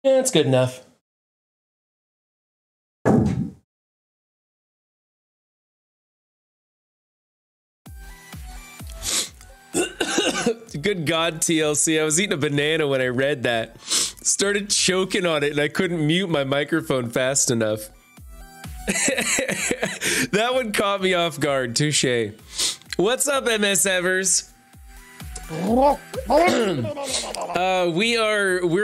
Yeah, that's good enough. Good God, TLC. I was eating a banana when I read that. Started choking on it and I couldn't mute my microphone fast enough. That one caught me off guard. Touche. What's up, MSFers? We're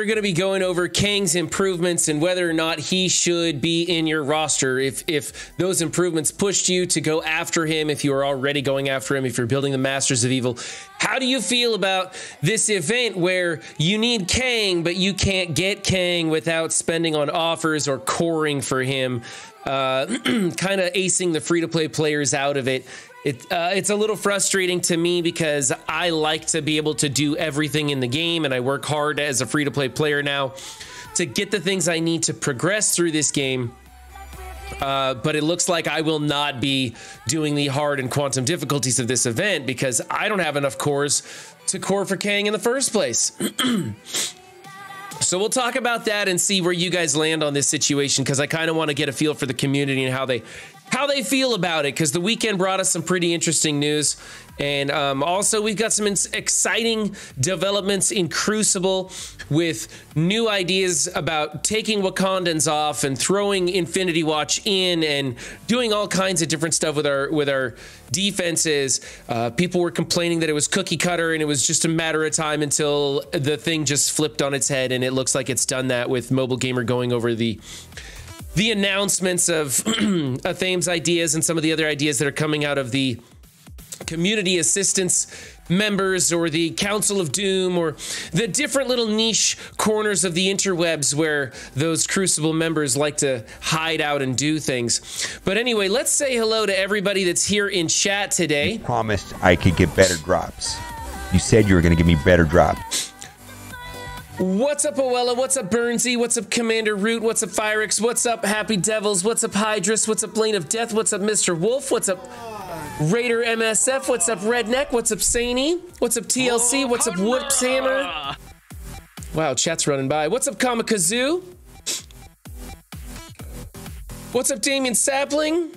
going to be going over Kang's improvements and whether or not he should be in your roster. If those improvements pushed you to go after him, if you are already going after him, if you're building the Masters of Evil, how do you feel about this event where you need Kang, but you can't get Kang without spending on offers or coring for him, kind of acing the free-to-play players out of it? It's a little frustrating to me because I like to be able to do everything in the game, and I work hard as a free-to-play player now to get the things I need to progress through this game. But it looks like I will not be doing the hard and quantum difficulties of this event because I don't have enough cores to core for Kang in the first place. So we'll talk about that and see where you guys land on this situation, because I kind of want to get a feel for the community and how they feel about it, because the weekend brought us some pretty interesting news. And also we've got some exciting developments in Crucible with new ideas about taking Wakandans off and throwing Infinity Watch in and doing all kinds of different stuff with our defenses. People were complaining that it was cookie cutter and it was just a matter of time until the thing just flipped on its head, and it looks like it's done that with Mobile Gamer going over the announcements of Athame's ideas and some of the other ideas that are coming out of the community assistance members or the Council of Doom or the different little niche corners of the interwebs where those Crucible members like to hide out and do things. But anyway, let's say hello to everybody that's here in chat today. You promised I could get better drops. You said you were going to give me better drops. What's up, Oella? What's up, Burnsy? What's up, Commander Root? What's up, Phyrix? What's up, Happy Devils? What's up, Hydrus? What's up, Lane of Death? What's up, Mr. Wolf? What's up, Raider MSF? What's up, Redneck? What's up, Saney? What's up, TLC? What's up, Whoops Hammer? Wow, chat's running by. What's up, Kamikazu? What's up, Damien Sapling?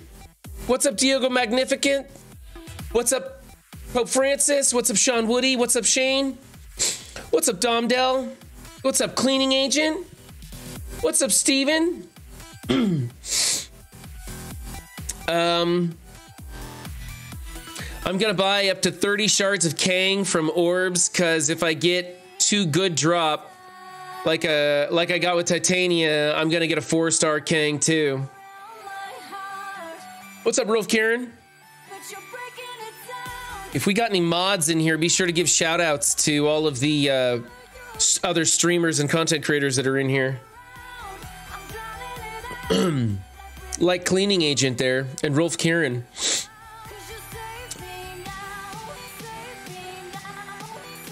What's up, Diego Magnificent? What's up, Pope Francis? What's up, Sean Woody? What's up, Shane? What's up, Domdell? What's up, Cleaning Agent? What's up, Steven? I'm gonna buy up to 30 shards of Kang from Orbs, because if I get 2 good drop, like I got with Titania, I'm gonna get a 4-star Kang too. What's up, Rolf Karen? If we got any mods in here, be sure to give shout outs to all of the other streamers and content creators that are in here. Like Cleaning Agent there and Rolf Kieran.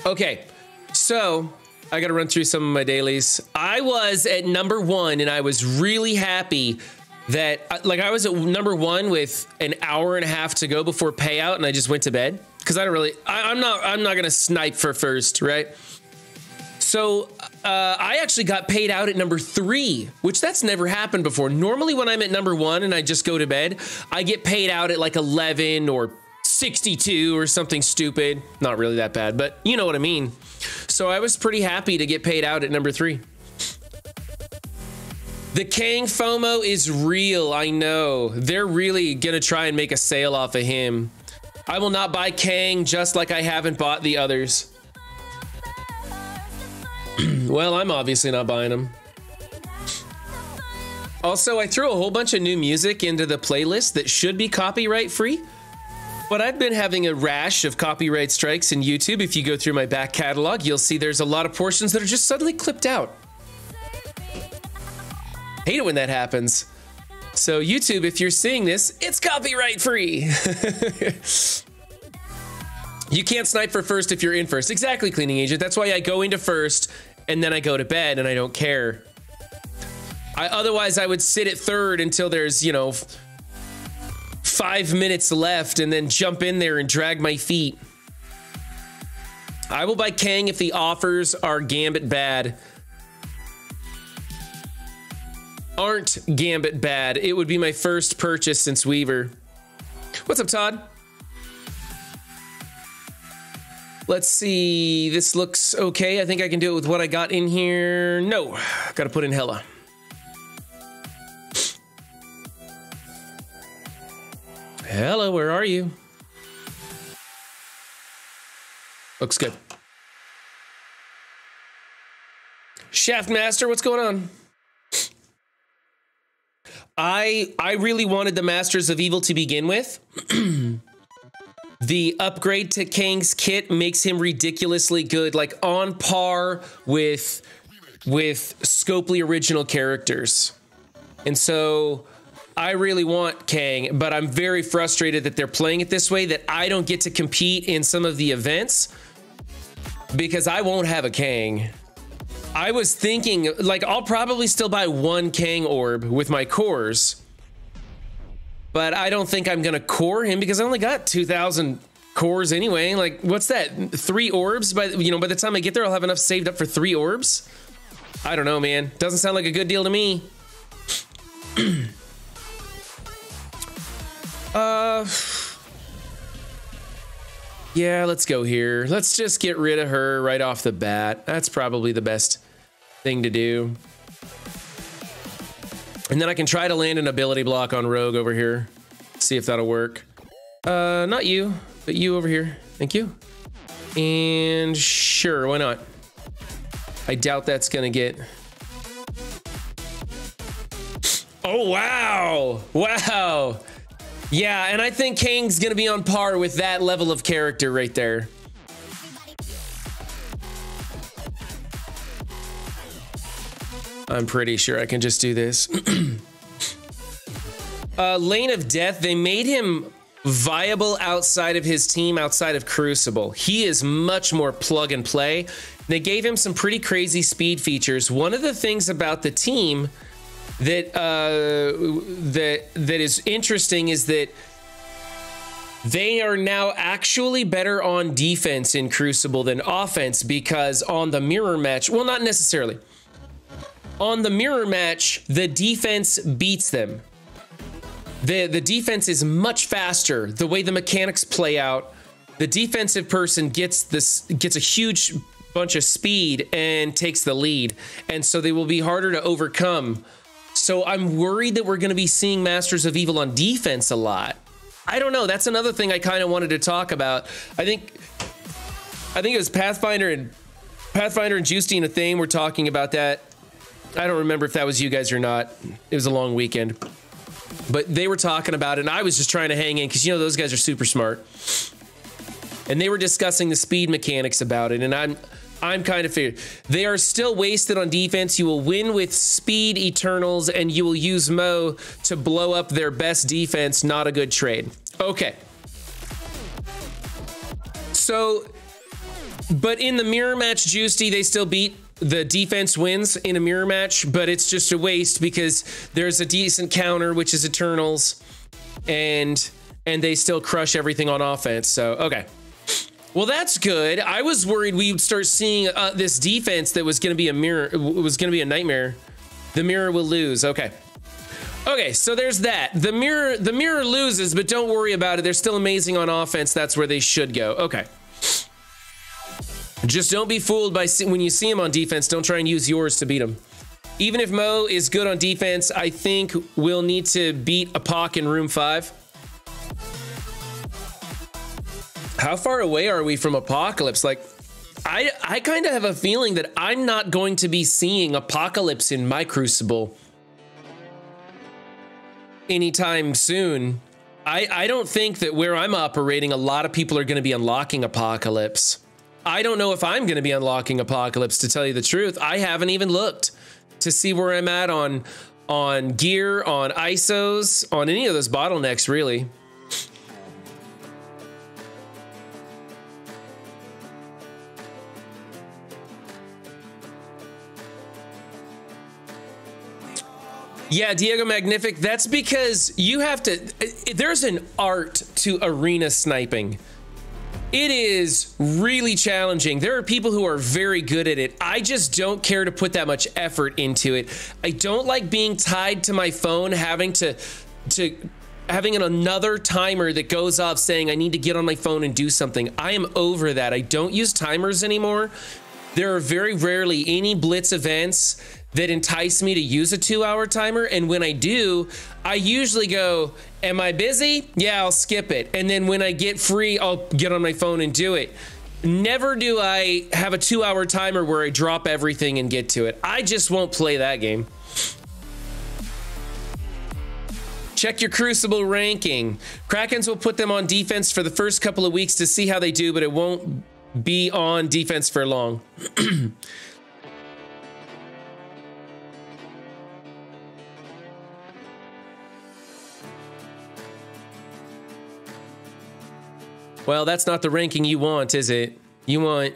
Okay, so I got to run through some of my dailies. I was at number 1 and I was really happy that, like, I was at number 1 with an hour and a half to go before payout, and I just went to bed because I'm not gonna snipe for first, right? So I actually got paid out at number 3, which that's never happened before. Normally when I'm at number 1 and I just go to bed, I get paid out at like 11 or 62 or something stupid. Not really that bad, but you know what I mean. So I was pretty happy to get paid out at number 3. The Kang FOMO is real, I know. They're really gonna try and make a sale off of him. I will not buy Kang, just like I haven't bought the others. Well, I'm obviously not buying them. Also, I threw a whole bunch of new music into the playlist that should be copyright free, but I've been having a rash of copyright strikes in YouTube. If you go through my back catalog, you'll see there's a lot of portions that are just suddenly clipped out. Hate it when that happens. So YouTube, if you're seeing this, it's copyright free. You can't snipe for first if you're in first. Exactly, Cleaning Agent. That's why I go into first and then I go to bed and I don't care. Otherwise I would sit at third until there's, 5 minutes left and then jump in there and drag my feet. I will buy Kang if the offers are Gambit bad. aren't Gambit bad. It would be my first purchase since Weaver. What's up, Todd? Let's see. This looks okay. I think I can do it with what I got in here. No, gotta put in Hela. Hello, where are you? Looks good. Shaftmaster, what's going on? I really wanted the Masters of Evil to begin with. The upgrade to Kang's kit makes him ridiculously good, like on par with Scopely original characters. And so I really want Kang, but I'm very frustrated that they're playing it this way, that I don't get to compete in some of the events because I won't have a Kang. I was thinking, like, I'll probably still buy one Kang orb with my cores, but I don't think I'm gonna core him because I only got 2,000 cores anyway. Like, what's that? 3 orbs? By the time I get there, I'll have enough saved up for 3 orbs. I don't know, man. Doesn't sound like a good deal to me. Yeah, let's go here. Let's just get rid of her right off the bat. That's probably the best thing to do. And then I can try to land an ability block on Rogue over here. See if that'll work. Not you, but you over here. Thank you. And sure, why not? I doubt that's gonna get... Oh, wow. Wow. Yeah, and I think Kang's gonna be on par with that level of character right there. I'm pretty sure I can just do this. Lane of Death, they made him viable outside of his team, outside of Crucible. He is much more plug and play. They gave him some pretty crazy speed features. One of the things about the team that that is interesting is that they are now actually better on defense in Crucible than offense, because on the mirror match, well, not necessarily. On the mirror match, the defense beats them. The defense is much faster. The way the mechanics play out, the defensive person gets a huge bunch of speed and takes the lead, and so they will be harder to overcome. So I'm worried that we're going to be seeing Masters of Evil on defense a lot. I don't know. That's another thing I kind of wanted to talk about. I think it was Pathfinder and Justine and Thane were talking about that. I don't remember if that was you guys or not. It was a long weekend. But they were talking about it, and I was just trying to hang in because, you know, those guys are super smart. And they were discussing the speed mechanics about it, and I'm kind of figured. They are still wasted on defense. You will win with speed Eternals, and you will use Mo to blow up their best defense. Not a good trade. Okay. So, but in the mirror match, Juicy, they still beat. The defense wins in a mirror match, but it's just a waste because there's a decent counter, which is Eternals, and they still crush everything on offense. So, okay. Well, that's good. I was worried we would start seeing this defense that was going to be a mirror, was going to be a nightmare. The mirror will lose. Okay. Okay, so there's that. The mirror loses, but don't worry about it. They're still amazing on offense. That's where they should go. Okay. Just don't be fooled by when you see him on defense. Don't try and use yours to beat him. Even if Mo is good on defense, I think we'll need to beat Apoc in room 5. How far away are we from Apocalypse? Like, I kind of have a feeling that I'm not going to be seeing Apocalypse in my Crucible anytime soon. I don't think that where I'm operating, a lot of people are going to be unlocking Apocalypse. I don't know if I'm going to be unlocking Apocalypse, to tell you the truth. I haven't even looked to see where I'm at on gear, on ISOs, on any of those bottlenecks, really. Yeah, Diego Magnific, that's because you have to, there's an art to arena sniping. It is really challenging. There are people who are very good at it. I just don't care to put that much effort into it. I don't like being tied to my phone, having another timer that goes off saying I need to get on my phone and do something. I am over that. I don't use timers anymore. There are very rarely any Blitz events that entice me to use a 2-hour timer. And when I do, I usually go, am I busy? Yeah, I'll skip it. And then when I get free, I'll get on my phone and do it. Never do I have a 2-hour timer where I drop everything and get to it. I just won't play that game. Check your Crucible ranking. Krakens will put them on defense for the first couple of weeks to see how they do, but it won't be on defense for long. Well, that's not the ranking you want, is it? You want...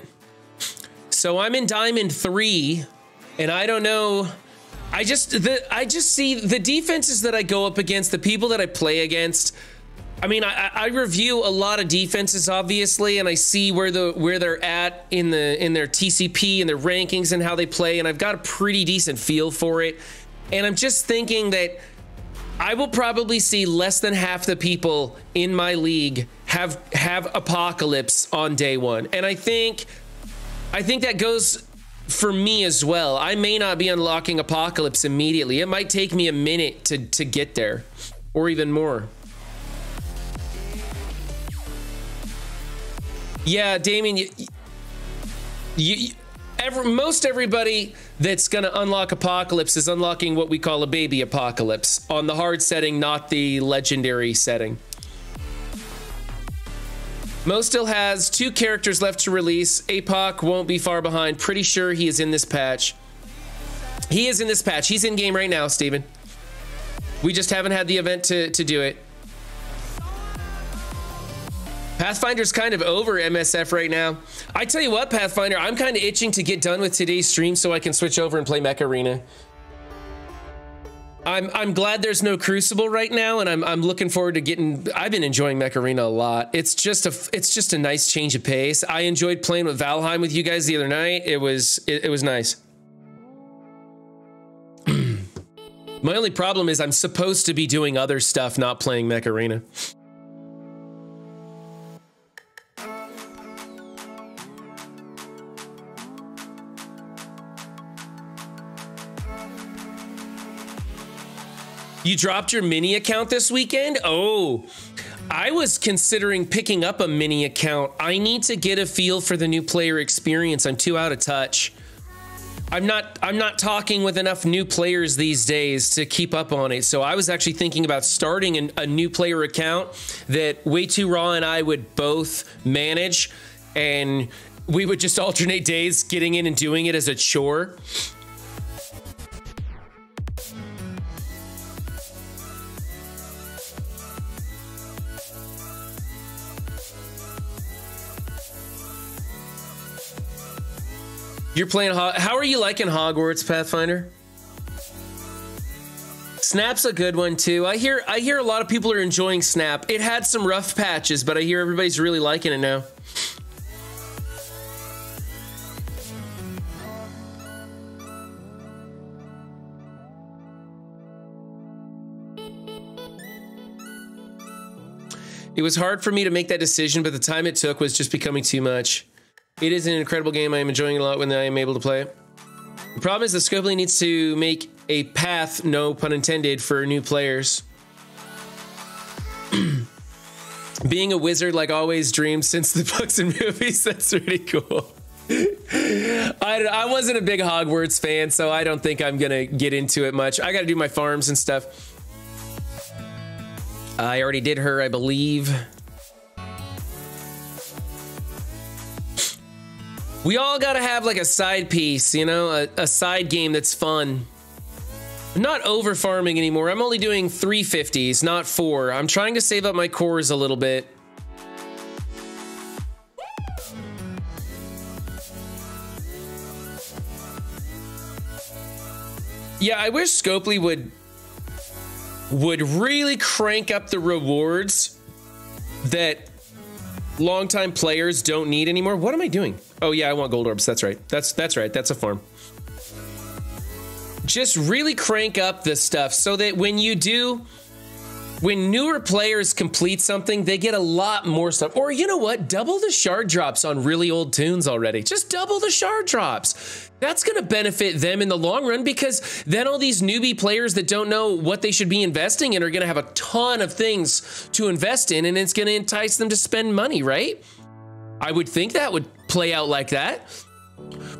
So I'm in Diamond 3, and I don't know... I just see the defenses that I go up against, the people that I play against. I mean, I review a lot of defenses, obviously, and I see where they're at in their TCP and their rankings and how they play, and I've got a pretty decent feel for it. And I'm just thinking that I will probably see less than half the people in my league have Apocalypse on day one. And I think that goes for me as well. I may not be unlocking Apocalypse immediately. It might take me a minute to get there, or even more. Yeah, Damien, most everybody that's gonna unlock Apocalypse is unlocking what we call a baby Apocalypse on the hard setting, not the legendary setting. Mo still has 2 characters left to release. APOC won't be far behind. Pretty sure he is in this patch. He is in this patch. He's in game right now, Steven. We just haven't had the event to do it. Pathfinder's kind of over MSF right now. I tell you what, Pathfinder, I'm kind of itching to get done with today's stream so I can switch over and play Mech Arena. I'm glad there's no Crucible right now, and I'm looking forward to getting... I've been enjoying Mech Arena a lot. It's just a nice change of pace. I enjoyed playing with Valheim with you guys the other night. It was nice. My only problem is I'm supposed to be doing other stuff, not playing Mech Arena. You dropped your mini account this weekend? Oh, I was considering picking up a mini account. I need to get a feel for the new player experience. I'm too out of touch. I'm not talking with enough new players these days to keep up on it. So I was actually thinking about starting a new player account that Way Too Raw and I would both manage, and we would just alternate days getting in and doing it as a chore. You're playing... How are you liking Hogwarts, Pathfinder? Snap's a good one, too. I hear a lot of people are enjoying Snap. It had some rough patches, but I hear everybody's really liking it now. It was hard for me to make that decision, but the time it took was just becoming too much. It is an incredible game. I am enjoying it a lot when I am able to play it. The problem is that Scopely needs to make a path, no pun intended, for new players. Being a wizard, like always, dreams since the books and movies. That's really cool. I wasn't a big Hogwarts fan, so I don't think I'm gonna get into it much. I gotta do my farms and stuff. I already did her, I believe. We all gotta have like a side piece, you know, a side game that's fun. I'm not over farming anymore. I'm only doing 350s, not 4. I'm trying to save up my cores a little bit. Yeah, I wish Scopely would really crank up the rewards that longtime players don't need anymore. What am I doing? Oh yeah, I want gold orbs. That's right. That's right. That's a farm. Just really crank up the stuff so that when newer players complete something, they get a lot more stuff. Or you know what? Double the shard drops on really old tunes already. Just double the shard drops. That's going to benefit them in the long run, because then all these newbie players that don't know what they should be investing in are going to have a ton of things to invest in, and it's going to entice them to spend money, right? I would think that would play out like that.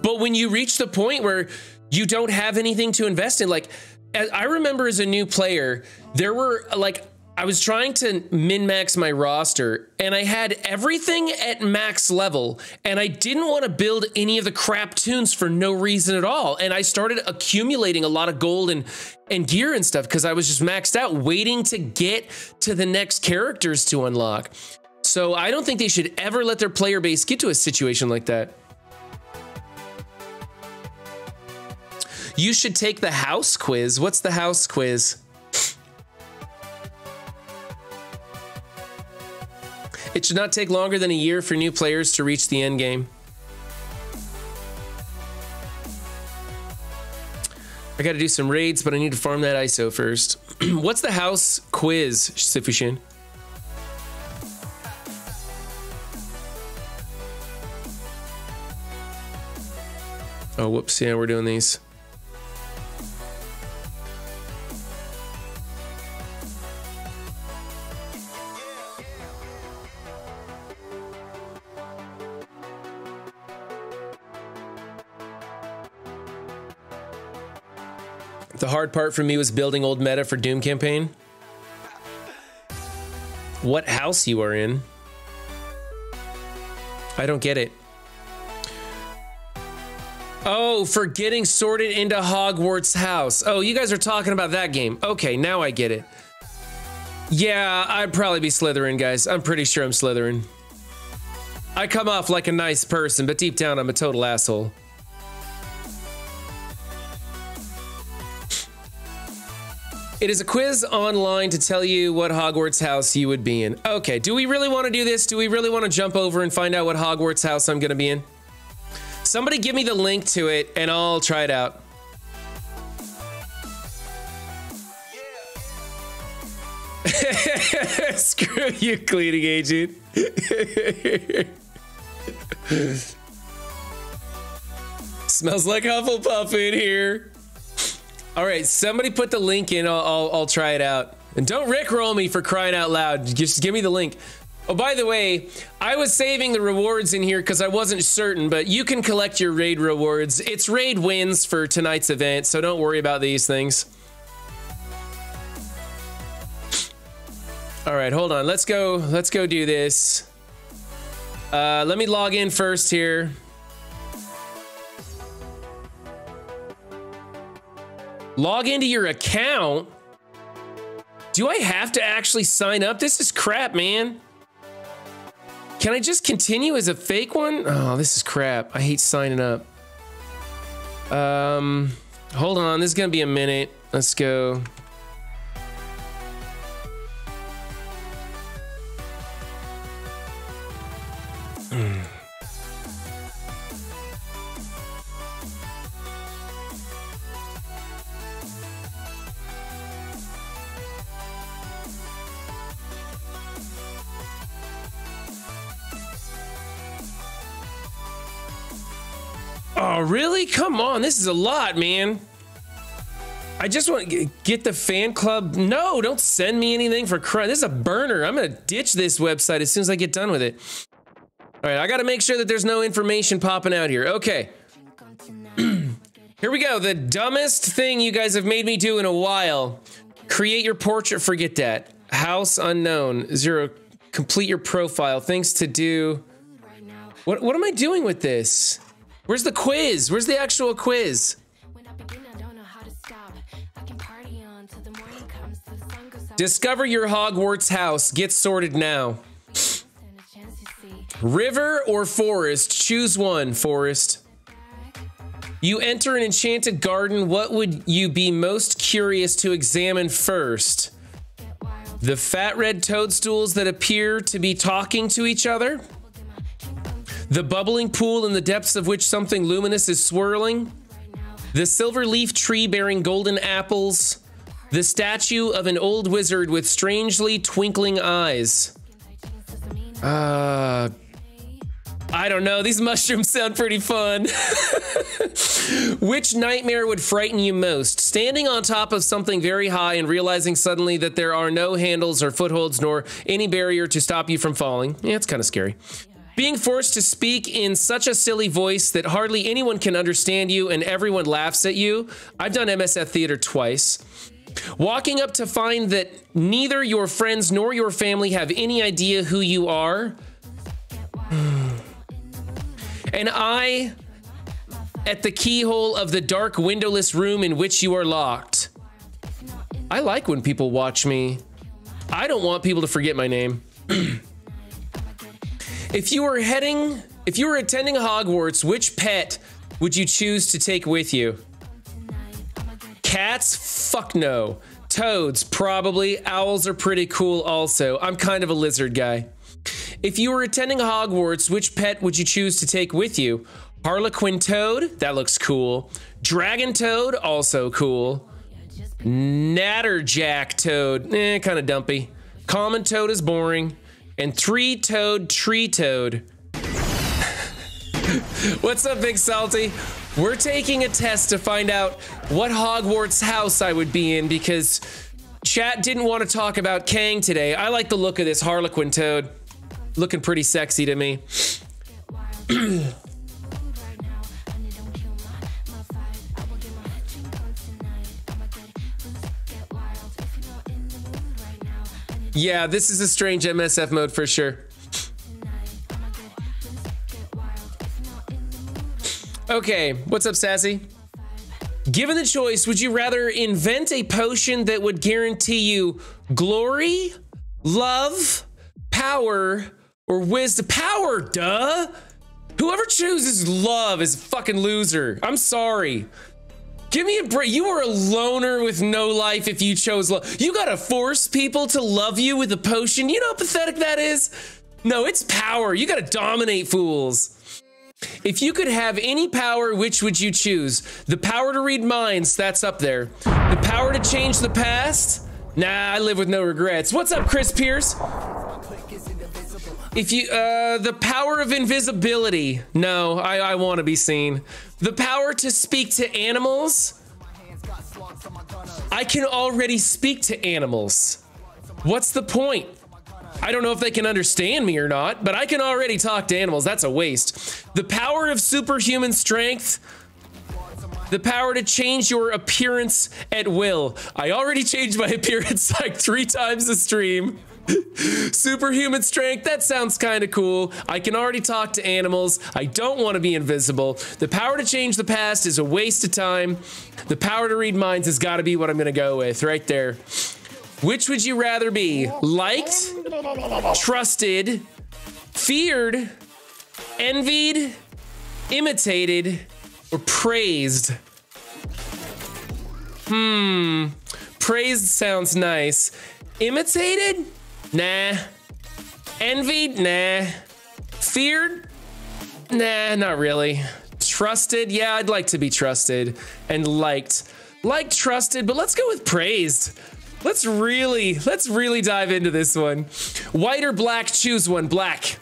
But when you reach the point where you don't have anything to invest in, like I remember as a new player, there were like, I was trying to min-max my roster and I had everything at max level and I didn't want to build any of the crap tunes for no reason at all. And I started accumulating a lot of gold and gear and stuff because I was just maxed out waiting to get to the next characters to unlock. So I don't think they should ever let their player base get to a situation like that. You should take the house quiz. What's the house quiz? It should not take longer than a year for new players to reach the end game. I got to do some raids, but I need to farm that ISO first. What's the house quiz, Sifushin? Oh, whoops. Yeah, we're doing these. The hard part for me was building old meta for Doom campaign. What house you are in? I don't get it. Oh, for getting sorted into Hogwarts house. Oh, you guys are talking about that game. Okay, now I get it. Yeah, I'd probably be Slytherin, guys. I'm pretty sure I'm Slytherin. I come off like a nice person, but deep down I'm a total asshole. It is a quiz online to tell you what Hogwarts house you would be in. Okay, do we really want to do this? Do we really want to jump over and find out what Hogwarts house I'm going to be in? Somebody give me the link to it and I'll try it out. Screw you, cleaning agent. Smells like Hufflepuff in here. All right, somebody put the link in. I'll try it out. And don't rickroll me for crying out loud. Just give me the link. Oh, by the way, I was saving the rewards in here because I wasn't certain, but you can collect your raid rewards. It's raid wins for tonight's event, so don't worry about these things. All right, hold on. Let's go do this. Let me log in first here. Log into your account? Do I have to actually sign up? This is crap, man. Can I just continue as a fake one? Oh, this is crap. I hate signing up. Hold on. This is gonna be a minute. Let's go. Oh, really? Come on. This is a lot, man. I just want to get the fan club. No, don't send me anything for crying. This is a burner. I'm going to ditch this website as soon as I get done with it. All right, I got to make sure that there's no information popping out here. Okay. Here we go. The dumbest thing you guys have made me do in a while. Create your portrait. Forget that. House unknown. 0. Complete your profile. Things to do. What am I doing with this? Where's the quiz? Where's the actual quiz? Discover your Hogwarts house. Get sorted now. River or forest? Choose one, forest. You enter an enchanted garden. What would you be most curious to examine first? The fat red toadstools that appear to be talking to each other. The bubbling pool in the depths of which something luminous is swirling. The silver leaf tree bearing golden apples. The statue of an old wizard with strangely twinkling eyes. I don't know. These mushrooms sound pretty fun. Which nightmare would frighten you most? Standing on top of something very high and realizing suddenly that there are no handles or footholds nor any barrier to stop you from falling. Yeah, it's kind of scary. Being forced to speak in such a silly voice that hardly anyone can understand you and everyone laughs at you. I've done MSF theater twice. Walking up to find that neither your friends nor your family have any idea who you are. An eye at the keyhole of the dark windowless room in which you are locked. I like when people watch me. I don't want people to forget my name. If you were attending Hogwarts, which pet would you choose to take with you? Cats? Fuck no. Toads? Probably. Owls are pretty cool also. I'm kind of a lizard guy. If you were attending Hogwarts, which pet would you choose to take with you? Harlequin toad? That looks cool. Dragon toad? Also cool. Natterjack toad? Kind of dumpy. Common toad is boring. And three-toed tree toad. What's up, Big Salty? We're taking a test to find out what Hogwarts house I would be in because chat didn't want to talk about Kang today. I like the look of this Harlequin toad. Looking pretty sexy to me. Yeah, this is a strange MSF mode for sure. Okay, what's up, Sassy? Given the choice, would you rather invent a potion that would guarantee you glory, love, power, or wisdom? Power, duh! Whoever chooses love is a fucking loser. I'm sorry. Give me a break. You are a loner with no life if you chose love. You gotta force people to love you with a potion. You know how pathetic that is? No, it's power. You gotta dominate fools. If you could have any power, which would you choose? The power to read minds, that's up there. The power to change the past? Nah, I live with no regrets. What's up, Chris Pierce? If you, the power of invisibility. No, I want to be seen. The power to speak to animals. I can already speak to animals. What's the point? I don't know if they can understand me or not, but I can already talk to animals. That's a waste. The power of superhuman strength. The power to change your appearance at will. I already changed my appearance like 3 times a stream. Superhuman strength, that sounds kind of cool. I can already talk to animals. I don't want to be invisible. The power to change the past is a waste of time. The power to read minds has got to be what I'm going to go with right there. Which would you rather be? Liked, trusted, feared, envied, imitated, or praised? Praised sounds nice. Imitated? Nah. Envied? Nah. Feared? Nah, not really. Trusted? Yeah, I'd like to be trusted. And liked. Liked, trusted, but let's go with praised. Let's really dive into this one. White or black? Choose one. Black.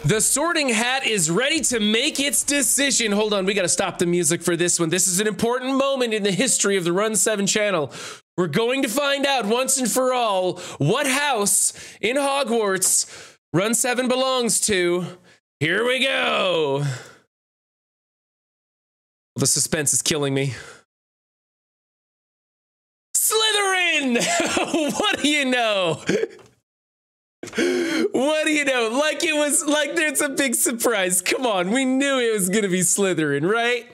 The Sorting Hat is ready to make its decision. Hold on, we gotta stop the music for this one. This is an important moment in the history of the Run 7 channel. We're going to find out once and for all what house in Hogwarts Run 7 belongs to. Here we go. The suspense is killing me. Slytherin! What do you know? What do you know? Like it was, like there's a big surprise. Come on, we knew it was gonna be Slytherin, right?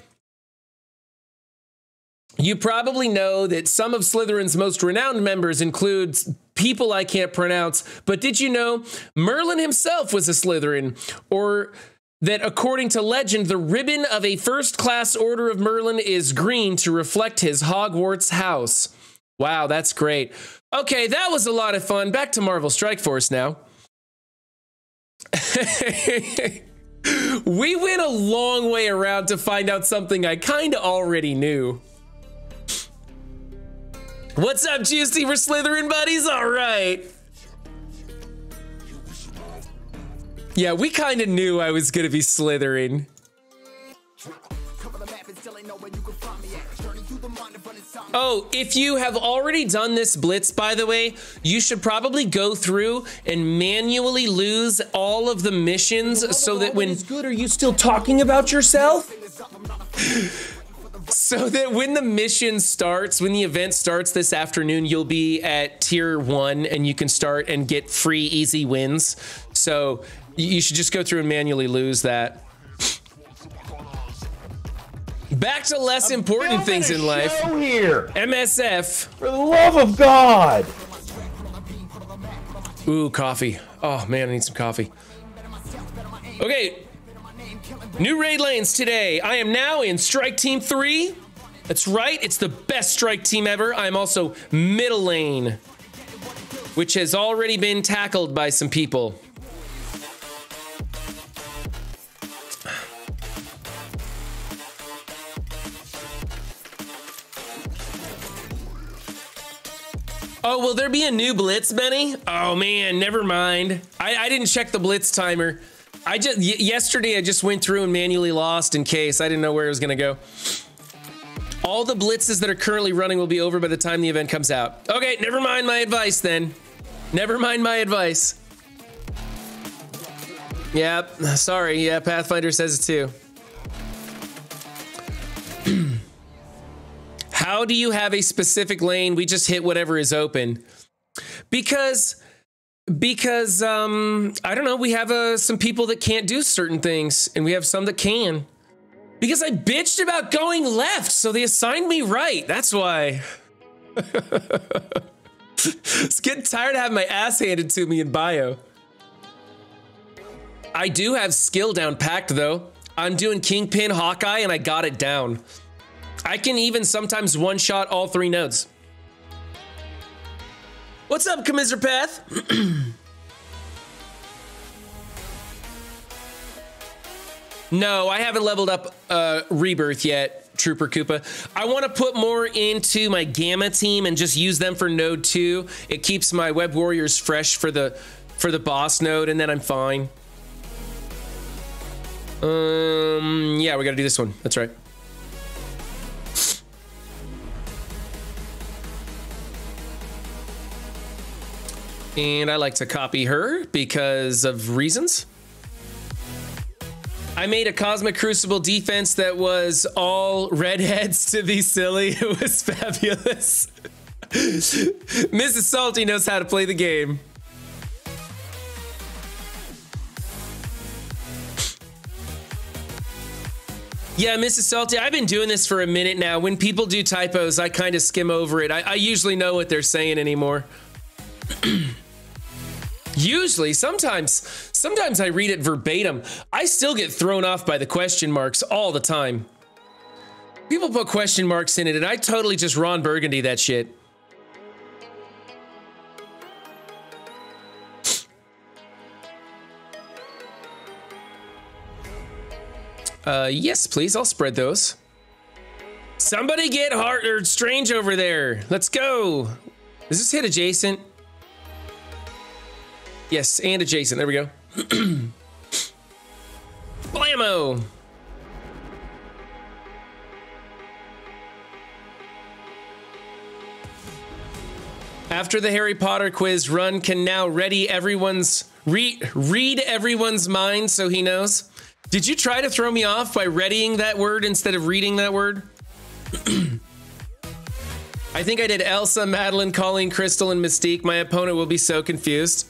You probably know that some of Slytherin's most renowned members include people I can't pronounce, but did you know Merlin himself was a Slytherin? Or that according to legend, the ribbon of a first-class Order of Merlin is green to reflect his Hogwarts house? Wow, that's great. Okay, that was a lot of fun. Back to Marvel Strike Force now. We went a long way around to find out something I kind of already knew. What's up, Juicy? We're Slytherin buddies? All right. Yeah, we kind of knew I was going to be Slytherin. Oh, if you have already done this blitz, by the way, you should probably go through and manually lose all of the missions so that when... Good, are you still talking about yourself? So that when the mission starts, when the event starts this afternoon, you'll be at tier 1 and you can start and get free easy wins. So you should just go through and manually lose that. Back to less important things in life. Here. MSF. For the love of God. Ooh, coffee. Oh man, I need some coffee. Okay. New raid lanes today. I am now in Strike Team 3. That's right, it's the best strike team ever. I'm also middle lane, which has already been tackled by some people. Oh, will there be a new blitz, Benny? Oh man, never mind. I didn't check the blitz timer. Yesterday I just went through and manually lost in case. I didn't know where it was gonna go. All the blitzes that are currently running will be over by the time the event comes out. Okay, never mind my advice then. Never mind my advice. Yep, sorry, yeah, Pathfinder says it too. How do you have a specific lane? We just hit whatever is open. Because I don't know, we have some people that can't do certain things and we have some that can. Because I bitched about going left, so they assigned me right. That's why. It's getting tired of having my ass handed to me in bio. I do have skill down packed though. I'm doing Kingpin, Hawkeye, and I got it down. I can even sometimes one-shot all 3 nodes. What's up, Commiser Path? No, I haven't leveled up Rebirth yet, Trooper Koopa. I want to put more into my Gamma team and just use them for node 2. It keeps my Web Warriors fresh for the boss node, and then I'm fine. Yeah, we gotta do this one. That's right. And I like to copy her because of reasons. I made a Cosmic Crucible defense that was all redheads to be silly. It was fabulous. Mrs. Salty knows how to play the game. Yeah, Mrs. Salty, I've been doing this for a minute now. When people do typos, I kind of skim over it. I usually know what they're saying anymore. Usually, sometimes I read it verbatim. I still get thrown off by the question marks all the time. People put question marks in it, and I totally just Ron Burgundy that shit. Yes, please. I'll spread those. Somebody get Hard or Strange over there. Let's go. Does this hit adjacent? Yes, and adjacent. There we go. Blammo! After the Harry Potter quiz, Run can now read everyone's mind so he knows. Did you try to throw me off by readying that word instead of reading that word? I think I did Elsa, Madeline, Colleen, Crystal, and Mystique. My opponent will be so confused.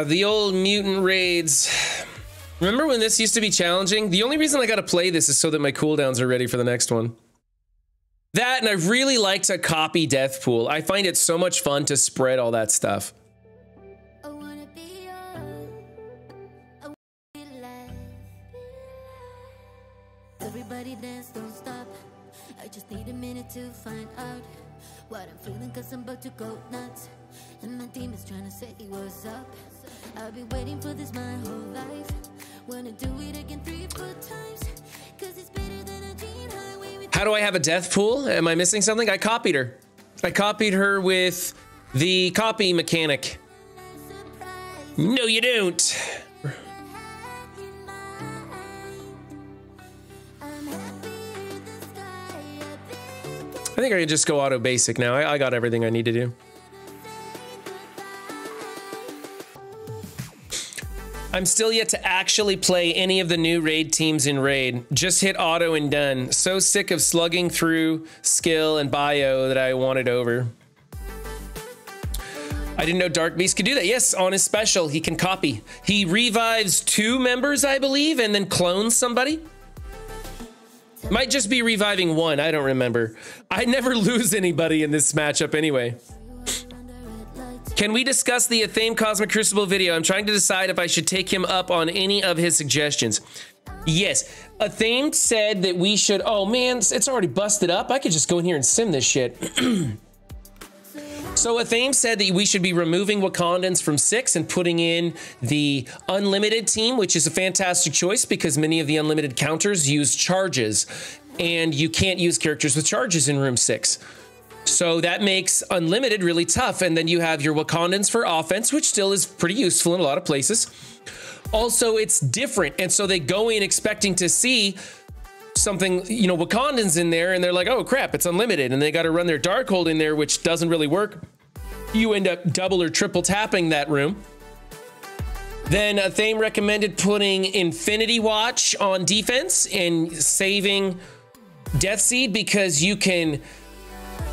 The old mutant raids. Remember when this used to be challenging? The only reason I gotta play this is so that my cooldowns are ready for the next one. That, and I really like to copy Death Pool. I find it so much fun to spread all that stuff. Everybody dance, don't stop. I just need a minute to find out what I'm feeling, cause I'm about to go nuts. And my team is trying to say what's up. I've been waiting for this my whole life. Wanna do it again 3-4 times, cause it's better than a dream highway with. How do I have a Death Pool? Am I missing something? I copied her. I copied her with the copy mechanic. No, you don't. I think I can just go auto basic now. I got everything I need to do. I'm still yet to actually play any of the new raid teams in raid. Just hit auto and done. So sick of slugging through skill and bio that I wanted over. I didn't know Dark Beast could do that. Yes, on his special, he can copy. He revives 2 members, I believe, and then clones somebody. Might just be reviving 1, I don't remember. I never lose anybody in this matchup anyway. Can we discuss the Athame Cosmic Crucible video? I'm trying to decide if I should take him up on any of his suggestions. Yes, Athame said that we should, oh man, it's already busted up. I could just go in here and sim this shit. So Athame said that we should be removing Wakandans from 6 and putting in the Unlimited team, which is a fantastic choice because many of the Unlimited counters use charges, and you can't use characters with charges in room 6. So that makes Unlimited really tough, and then you have your Wakandans for offense, which still is pretty useful in a lot of places. Also, it's different, and so they go in expecting to see something, you know, Wakandans in there, and they're like, oh crap, it's Unlimited, and they got to run their Darkhold in there, which doesn't really work. You end up double or triple tapping that room. Then Athame recommended putting Infinity Watch on defense and saving Death Seed because you can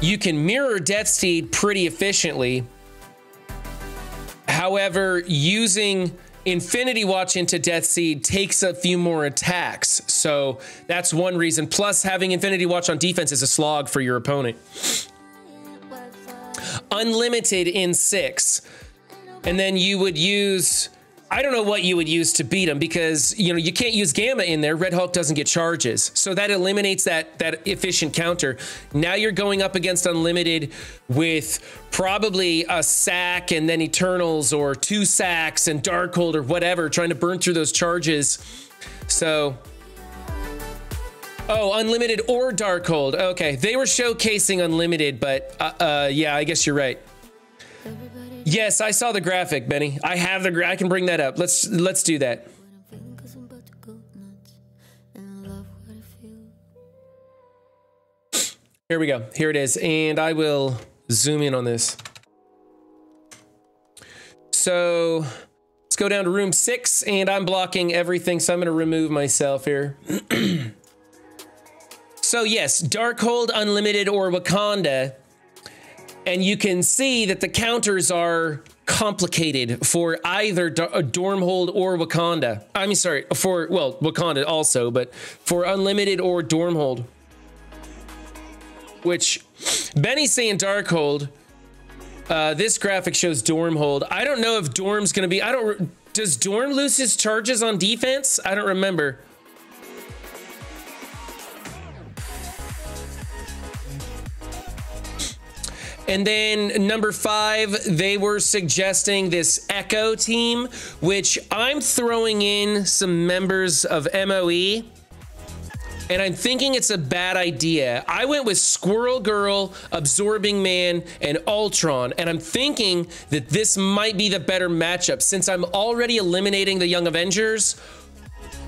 mirror Death Seed pretty efficiently. However, using Infinity Watch into Death Seed takes a few more attacks. So that's one reason. Plus, having Infinity Watch on defense is a slog for your opponent. Unlimited in 6. And then you would use, I don't know what you would use to beat him because, you know, you can't use Gamma in there. Red Hulk doesn't get charges. So that eliminates that efficient counter. Now you're going up against Unlimited with probably a sack and then Eternals or 2 sacks and Darkhold or whatever, trying to burn through those charges. So, oh, Unlimited or Darkhold. Okay, they were showcasing Unlimited, but yeah, I guess you're right. Yes, I saw the graphic, Benny. I have the I can bring that up. Let's do that. Here we go. Here it is, and I will zoom in on this. So let's go down to room 6, and I'm blocking everything, so I'm going to remove myself here. So yes, Darkhold, Unlimited, or Wakanda. And you can see that the counters are complicated for either Dormhold or Wakanda. I mean, sorry, for, well, Wakanda also, but for Unlimited or Dormhold. Which, Benny's saying Darkhold. This graphic shows Dormhold. I don't know if Dorm's gonna be, does Dorm lose his charges on defense? I don't remember. And then number 5, they were suggesting this Echo team, which I'm throwing in some members of MOE, and I'm thinking it's a bad idea. I went with Squirrel Girl, Absorbing Man, and Ultron, and I'm thinking that this might be the better matchup. Since I'm already eliminating the Young Avengers,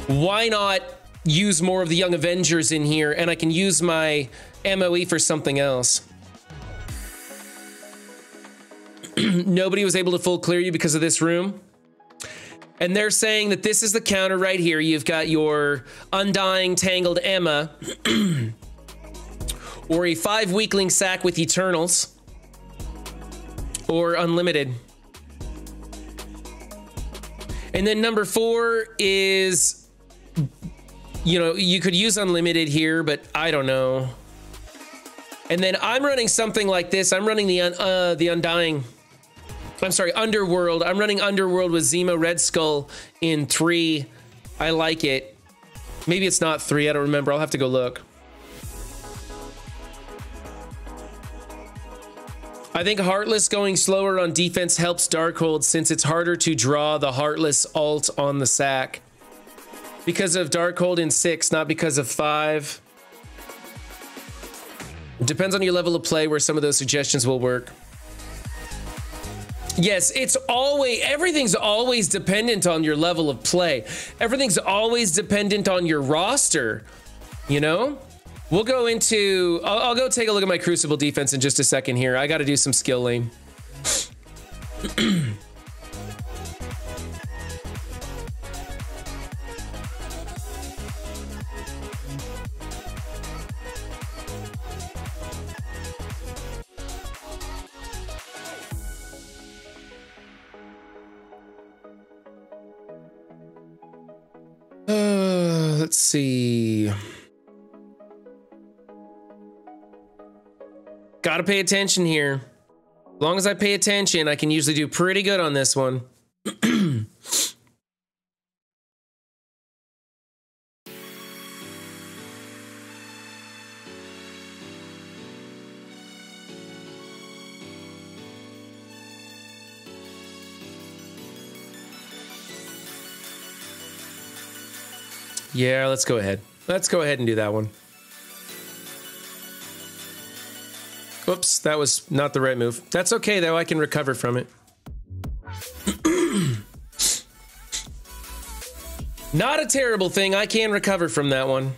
why not use more of the Young Avengers in here, and I can use my MOE for something else. Nobody was able to full clear you because of this room. And they're saying that this is the counter right here. You've got your Undying Tangled Emma or a 5 weakling sack with Eternals or Unlimited. And then number 4 is, you know, you could use Unlimited here, but I don't know. And then I'm running something like this. I'm running the Undying. I'm sorry, Underworld. I'm running Underworld with Zemo Red Skull in 3. I like it. Maybe it's not 3. I don't remember. I'll have to go look. I think Heartless going slower on defense helps Darkhold since it's harder to draw the Heartless ult on the sack. Because of Darkhold in 6, not because of 5. It depends on your level of play where some of those suggestions will work. Yes, everything's always dependent on your level of play. Everything's always dependent on your roster, you know? We'll go into, I'll go take a look at my Crucible defense in just a second here. I got to do some skill lane. Let's see. Gotta pay attention here. As long as I pay attention, I can usually do pretty good on this one. Yeah, let's go ahead. Let's go ahead and do that one. Oops, that was not the right move. That's okay, though. I can recover from it. Not a terrible thing. I can recover from that one.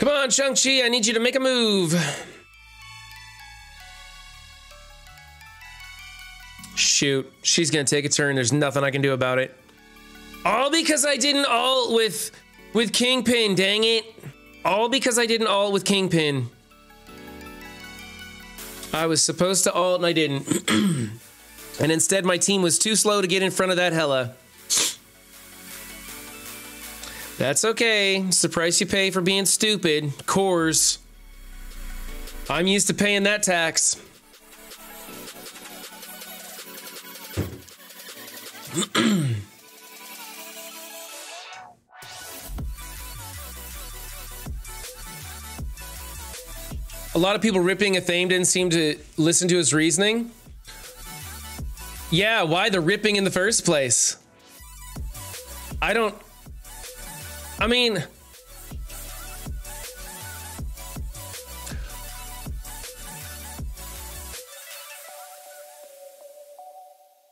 Come on, Shang-Chi, I need you to make a move. Shoot, she's gonna take a turn. There's nothing I can do about it. All because I didn't ult with Kingpin, dang it. All because I didn't ult with Kingpin. I was supposed to ult and I didn't. And instead my team was too slow to get in front of that Hela. That's okay. It's the price you pay for being stupid. Cores. I'm used to paying that tax. A lot of people ripping Athame didn't seem to listen to his reasoning. Yeah, why the ripping in the first place? I mean,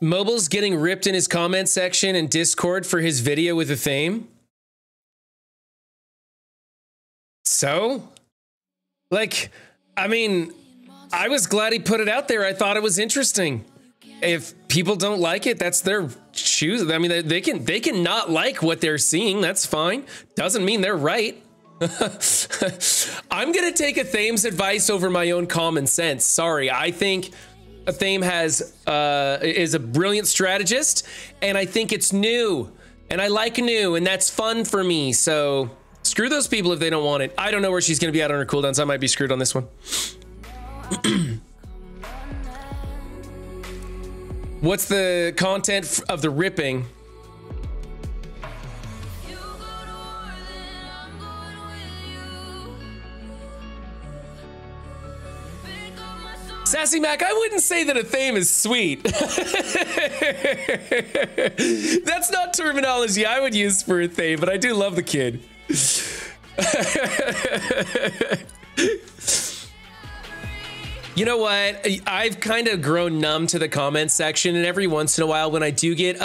Mobile's getting ripped in his comment section in Discord for his video with Athame. So, like, I mean, I was glad he put it out there. I thought it was interesting. If people don't like it, that's their choose. I mean, they can not like what they're seeing. That's fine. Doesn't mean they're right. I'm gonna take Athame's advice over my own common sense. Sorry, I think Athame is a brilliant strategist, and I think it's new, and I like new, and that's fun for me. So screw those people if they don't want it. I don't know where she's gonna be at on her cooldowns. I might be screwed on this one. What's the content of the ripping? Sassy Mac, I wouldn't say that Athame is sweet. That's not terminology I would use for Athame, but I do love the kid. You know what? I've kind of grown numb to the comment section, and every once in a while when I do get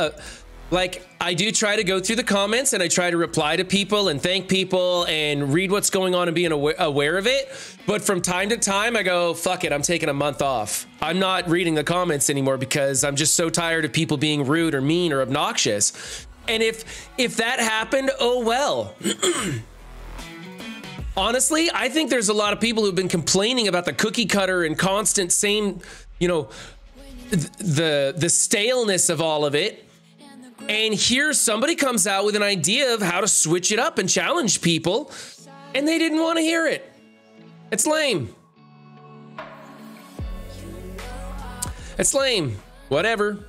I do try to go through the comments and I try to reply to people and thank people and read what's going on and being aware of it. But from time to time I go, fuck it, I'm taking a month off. I'm not reading the comments anymore because I'm just so tired of people being rude or mean or obnoxious. And if that happened, oh well. Honestly, I think there's a lot of people who've been complaining about the cookie cutter and constant same, you know, the staleness of all of it. And here somebody comes out with an idea of how to switch it up and challenge people, and they didn't want to hear it. It's lame. It's lame. Whatever.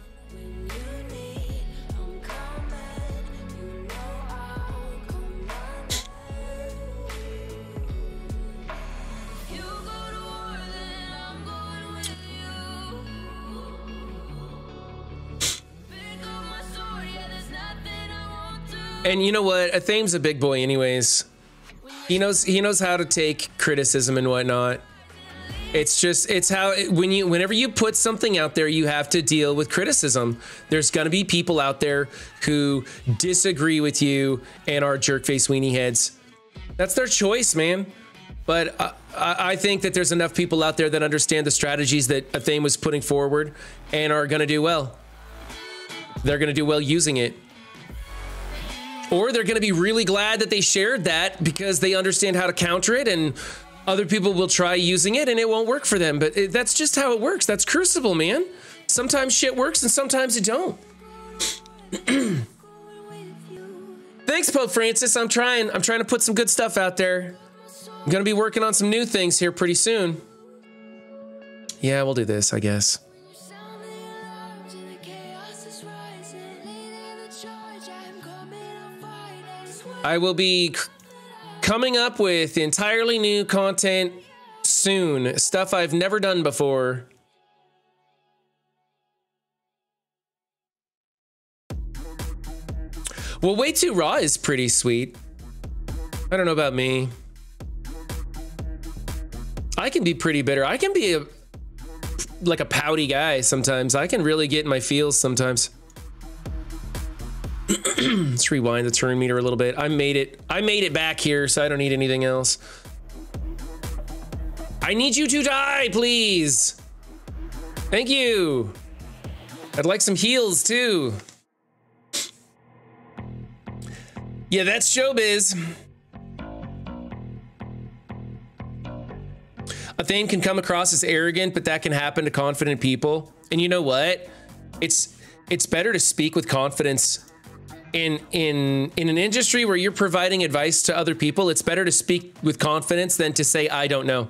And you know what? Athame's a big boy anyways. He knows how to take criticism and whatnot. It's how whenever you put something out there, you have to deal with criticism. There's gonna be people out there who disagree with you and are jerkface weenie heads. That's their choice, man. But I think that there's enough people out there that understand the strategies that Athame was putting forward and are gonna do well. They're gonna do well using it. Or they're going to be really glad that they shared that because they understand how to counter it, and other people will try using it and it won't work for them. But that's just how it works. That's Crucible, man. Sometimes shit works and sometimes it don't. Thanks, Pope Francis. I'm trying to put some good stuff out there. I'm going to be working on some new things here pretty soon. Yeah, we'll do this, I guess. I will be coming up with entirely new content soon. Stuff I've never done before. Well, Way Too Raw is pretty sweet. I don't know about me. I can be pretty bitter. I can be like a pouty guy sometimes. I can really get in my feels sometimes. Let's rewind the turn meter a little bit. I made it back here, so I don't need anything else. I need you to die, please. Thank you. I'd like some heals too. Yeah, that's showbiz. Athame can come across as arrogant, but that can happen to confident people. And you know what? It's better to speak with confidence. In an industry where you're providing advice to other people, it's better to speak with confidence than to say, I don't know.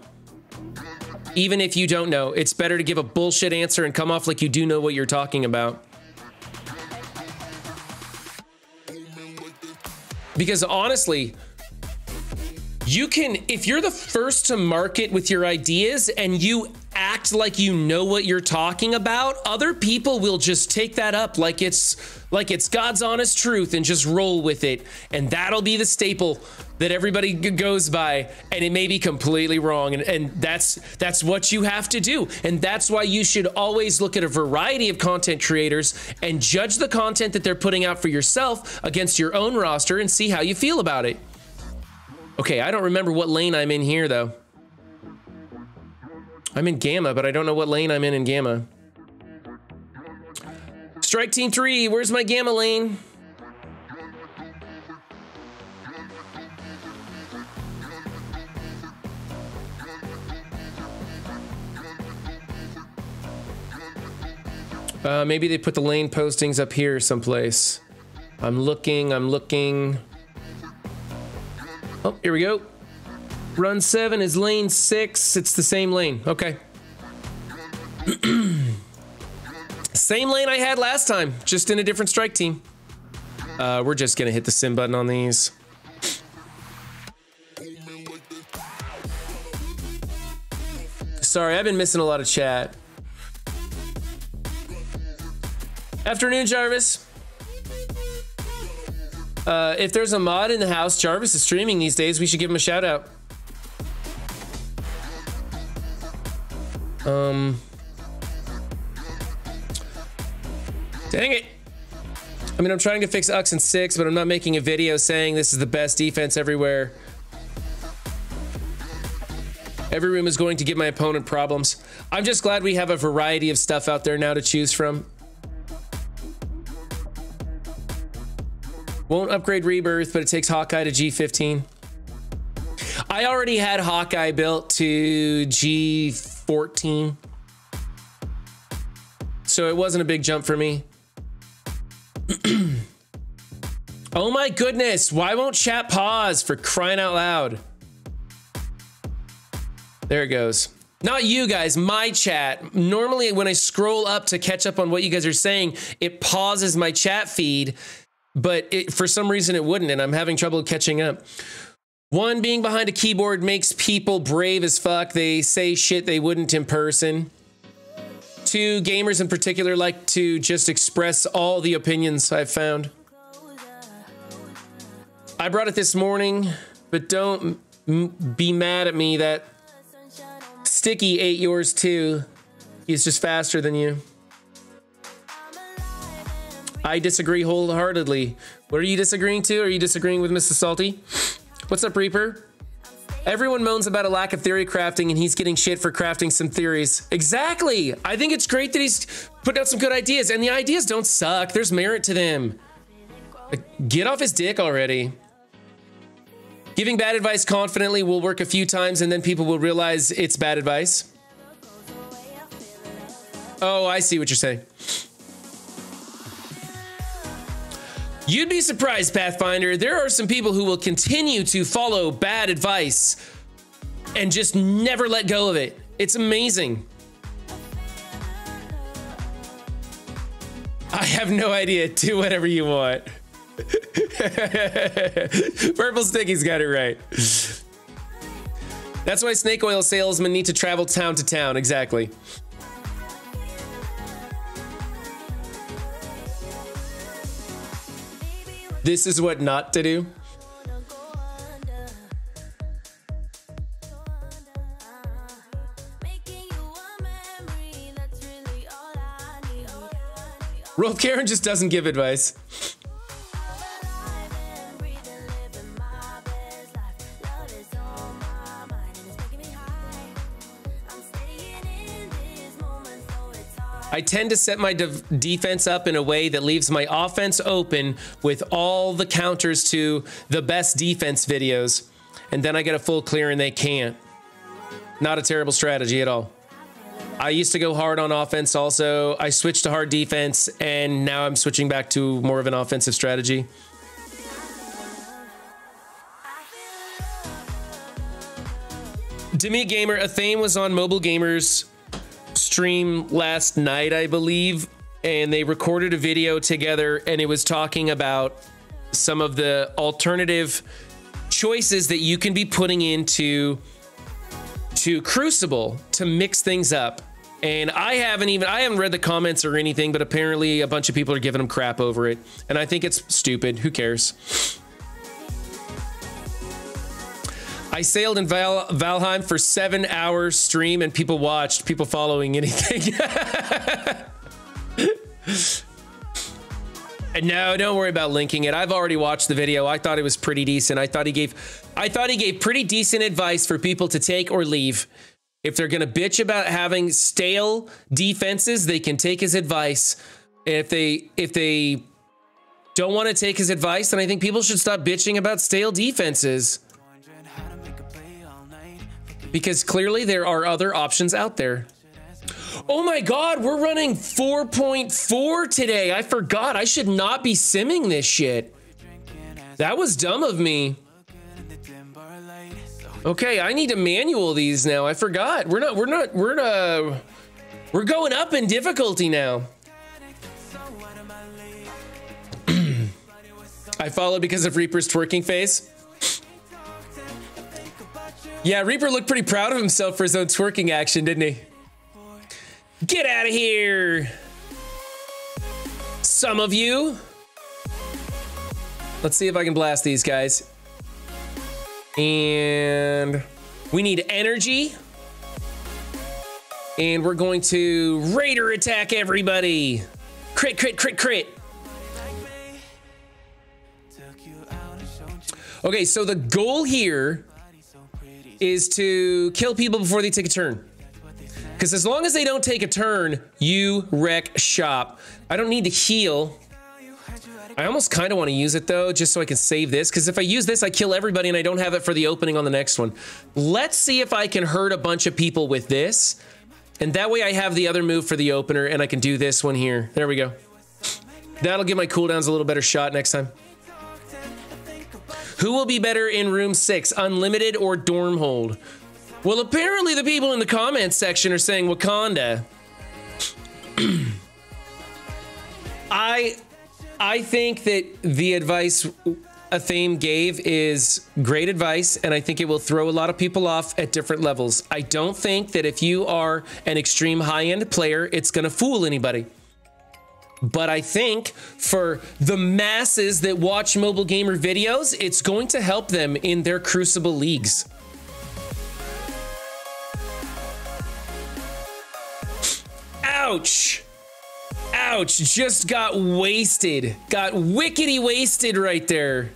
Even if you don't know, it's better to give a bullshit answer and come off like you do know what you're talking about. Because honestly, you can, if you're the first to market with your ideas and you act like you know what you're talking about, other people will just take that up like it's God's honest truth and just roll with it. And that'll be the staple that everybody goes by. And it may be completely wrong. And that's what you have to do. And that's why you should always look at a variety of content creators and judge the content that they're putting out for yourself against your own roster and see how you feel about it. Okay, I don't remember what lane I'm in here though. I'm in Gamma, but I don't know what lane I'm in Gamma. Strike Team 3, where's my Gamma lane? Maybe they put the lane postings up here someplace. I'm looking. Oh, here we go. Run 7 is lane 6. It's the same lane. Okay. Same lane I had last time, just in a different strike team. We're just gonna hit the sim button on these. Sorry, I've been missing a lot of chat. Afternoon, Jarvis. If there's a mod in the house, Jarvis is streaming these days. We should give him a shout out. Dang it. I mean, I'm trying to fix Ux in 6, but I'm not making a video saying this is the best defense everywhere. Every room is going to give my opponent problems. I'm just glad we have a variety of stuff out there now to choose from. Won't upgrade Rebirth, but it takes Hawkeye to G15. I already had Hawkeye built to G14. So it wasn't a big jump for me. Oh my goodness. Why won't chat pause, for crying out loud? There it goes. Not you guys, my chat. Normally when I scroll up to catch up on what you guys are saying, it pauses my chat feed, but for some reason it wouldn't, and I'm having trouble catching up. 1, being behind a keyboard makes people brave as fuck. They say shit they wouldn't in person. 2, gamers in particular like to just express all the opinions I've found. I brought it this morning, but don't be mad at me that Sticky ate yours too. He's just faster than you. I disagree wholeheartedly. What are you disagreeing to? Are you disagreeing with Mrs. Salty? What's up, Reaper? Everyone moans about a lack of theory crafting, and he's getting shit for crafting some theories. Exactly. I think it's great that he's putting out some good ideas, and the ideas don't suck. There's merit to them. Like, get off his dick already. Giving bad advice confidently will work a few times, and then people will realize it's bad advice. Oh, I see what you're saying. You'd be surprised, Pathfinder. There are some people who will continue to follow bad advice and just never let go of it. It's amazing. I have no idea. Do whatever you want. Purple Sticky's got it right. That's why snake oil salesmen need to travel town to town. Exactly. This is what not to do. Rolf Karen just doesn't give advice. I tend to set my defense up in a way that leaves my offense open with all the counters to the best defense videos, and then I get a full clear and they can't. Not a terrible strategy at all. I used to go hard on offense also. I switched to hard defense, and now I'm switching back to more of an offensive strategy. Demi Gamer, Athane was on Mobile Gamers stream last night, I believe, and they recorded a video together, and it was talking about some of the alternative choices that you can be putting into Crucible to mix things up. And I haven't read the comments or anything, but apparently a bunch of people are giving them crap over it, and I think it's stupid. Who cares? I sailed in Valheim for 7 hours stream, and people watched, people following anything. And no, don't worry about linking it. I've already watched the video. I thought it was pretty decent. I thought he gave pretty decent advice for people to take or leave. If they're going to bitch about having stale defenses, they can take his advice. If they don't want to take his advice, then I think people should stop bitching about stale defenses. Because clearly there are other options out there. Oh my God, we're running 4.4 today. I forgot. I should not be simming this shit. That was dumb of me. Okay, I need to manual these now. I forgot. We're going up in difficulty now. I followed because of Reaper's twerking face. Yeah, Reaper looked pretty proud of himself for his own twerking action, didn't he? Get out of here! Some of you. Let's see if I can blast these guys. And we need energy. And we're going to Raider attack everybody. Crit, crit, crit, crit. Okay, so the goal here is to kill people before they take a turn. Because as long as they don't take a turn, you wreck shop. I don't need to heal. I almost kind of want to use it though, just so I can save this, because if I use this, I kill everybody and I don't have it for the opening on the next one. Let's see if I can hurt a bunch of people with this. And that way I have the other move for the opener and I can do this one here. There we go. That'll give my cooldowns a little better shot next time. Who will be better in room 6, unlimited or dorm hold? Well, apparently the people in the comments section are saying Wakanda. I think that the advice Athame gave is great advice, and I think it will throw a lot of people off at different levels. I don't think that if you are an extreme high-end player, it's gonna fool anybody. But I think for the masses that watch mobile gamer videos, it's going to help them in their Crucible leagues. Ouch! Ouch, just got wasted. Got wickety wasted right there.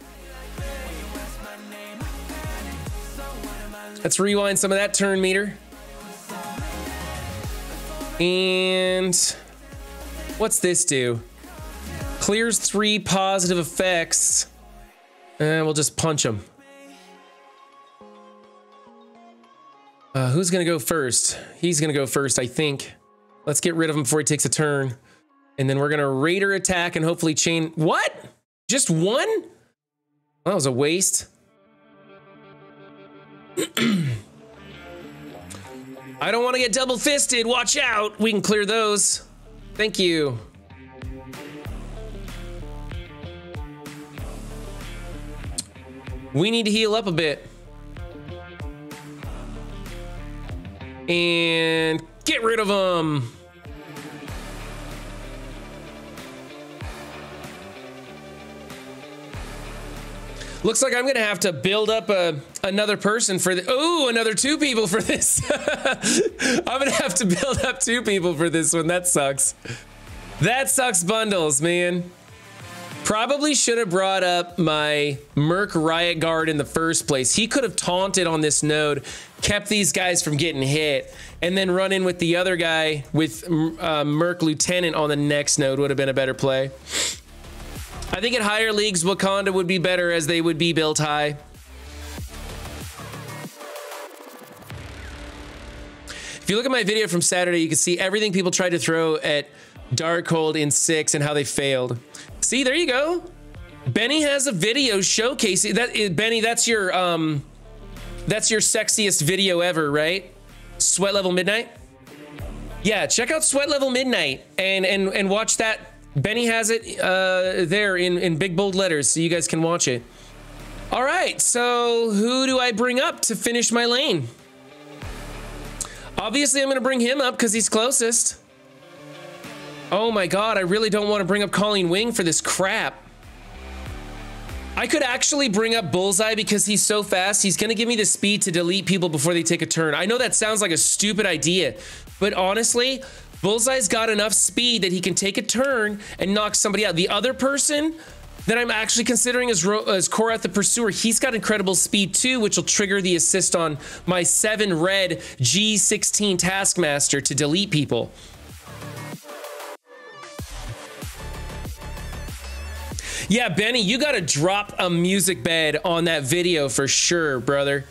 Let's rewind some of that turn meter. And what's this do? Clears 3 positive effects. And we'll just punch him. Who's gonna go first? He's gonna go first, I think. Let's get rid of him before he takes a turn. And then we're gonna Raider attack and hopefully chain. What? Just one? That was a waste. I don't want to get double fisted. Watch out. We can clear those. Thank you. We need to heal up a bit. And get rid of them. Looks like I'm gonna have to build up another person for the. Oh, another 2 people for this. I'm gonna have to build up 2 people for this one. That sucks. That sucks bundles, man. Probably should have brought up my Merc Riot Guard in the first place. He could have taunted on this node, kept these guys from getting hit, and then run in with the other guy with Merc Lieutenant on the next node would have been a better play. I think at higher leagues, Wakanda would be better as they would be built high. If you look at my video from Saturday, you can see everything people tried to throw at Darkhold in 6 and how they failed. See, there you go. Benny has a video showcasing that. Benny, that's your sexiest video ever, right? Sweat Level Midnight. Yeah, check out Sweat Level Midnight and watch that. Benny has it there in big bold letters so you guys can watch it. All right, so who do I bring up to finish my lane? Obviously, I'm gonna bring him up because he's closest. Oh my God, I really don't want to bring up Colleen Wing for this crap. I could actually bring up Bullseye because he's so fast. He's gonna give me the speed to delete people before they take a turn. I know that sounds like a stupid idea, but honestly, Bullseye's got enough speed that he can take a turn and knock somebody out. The other person that I'm actually considering is Korath the Pursuer. He's got incredible speed too, which will trigger the assist on my 7 red G16 Taskmaster to delete people. Yeah, Benny, you gotta drop a music bed on that video for sure, brother.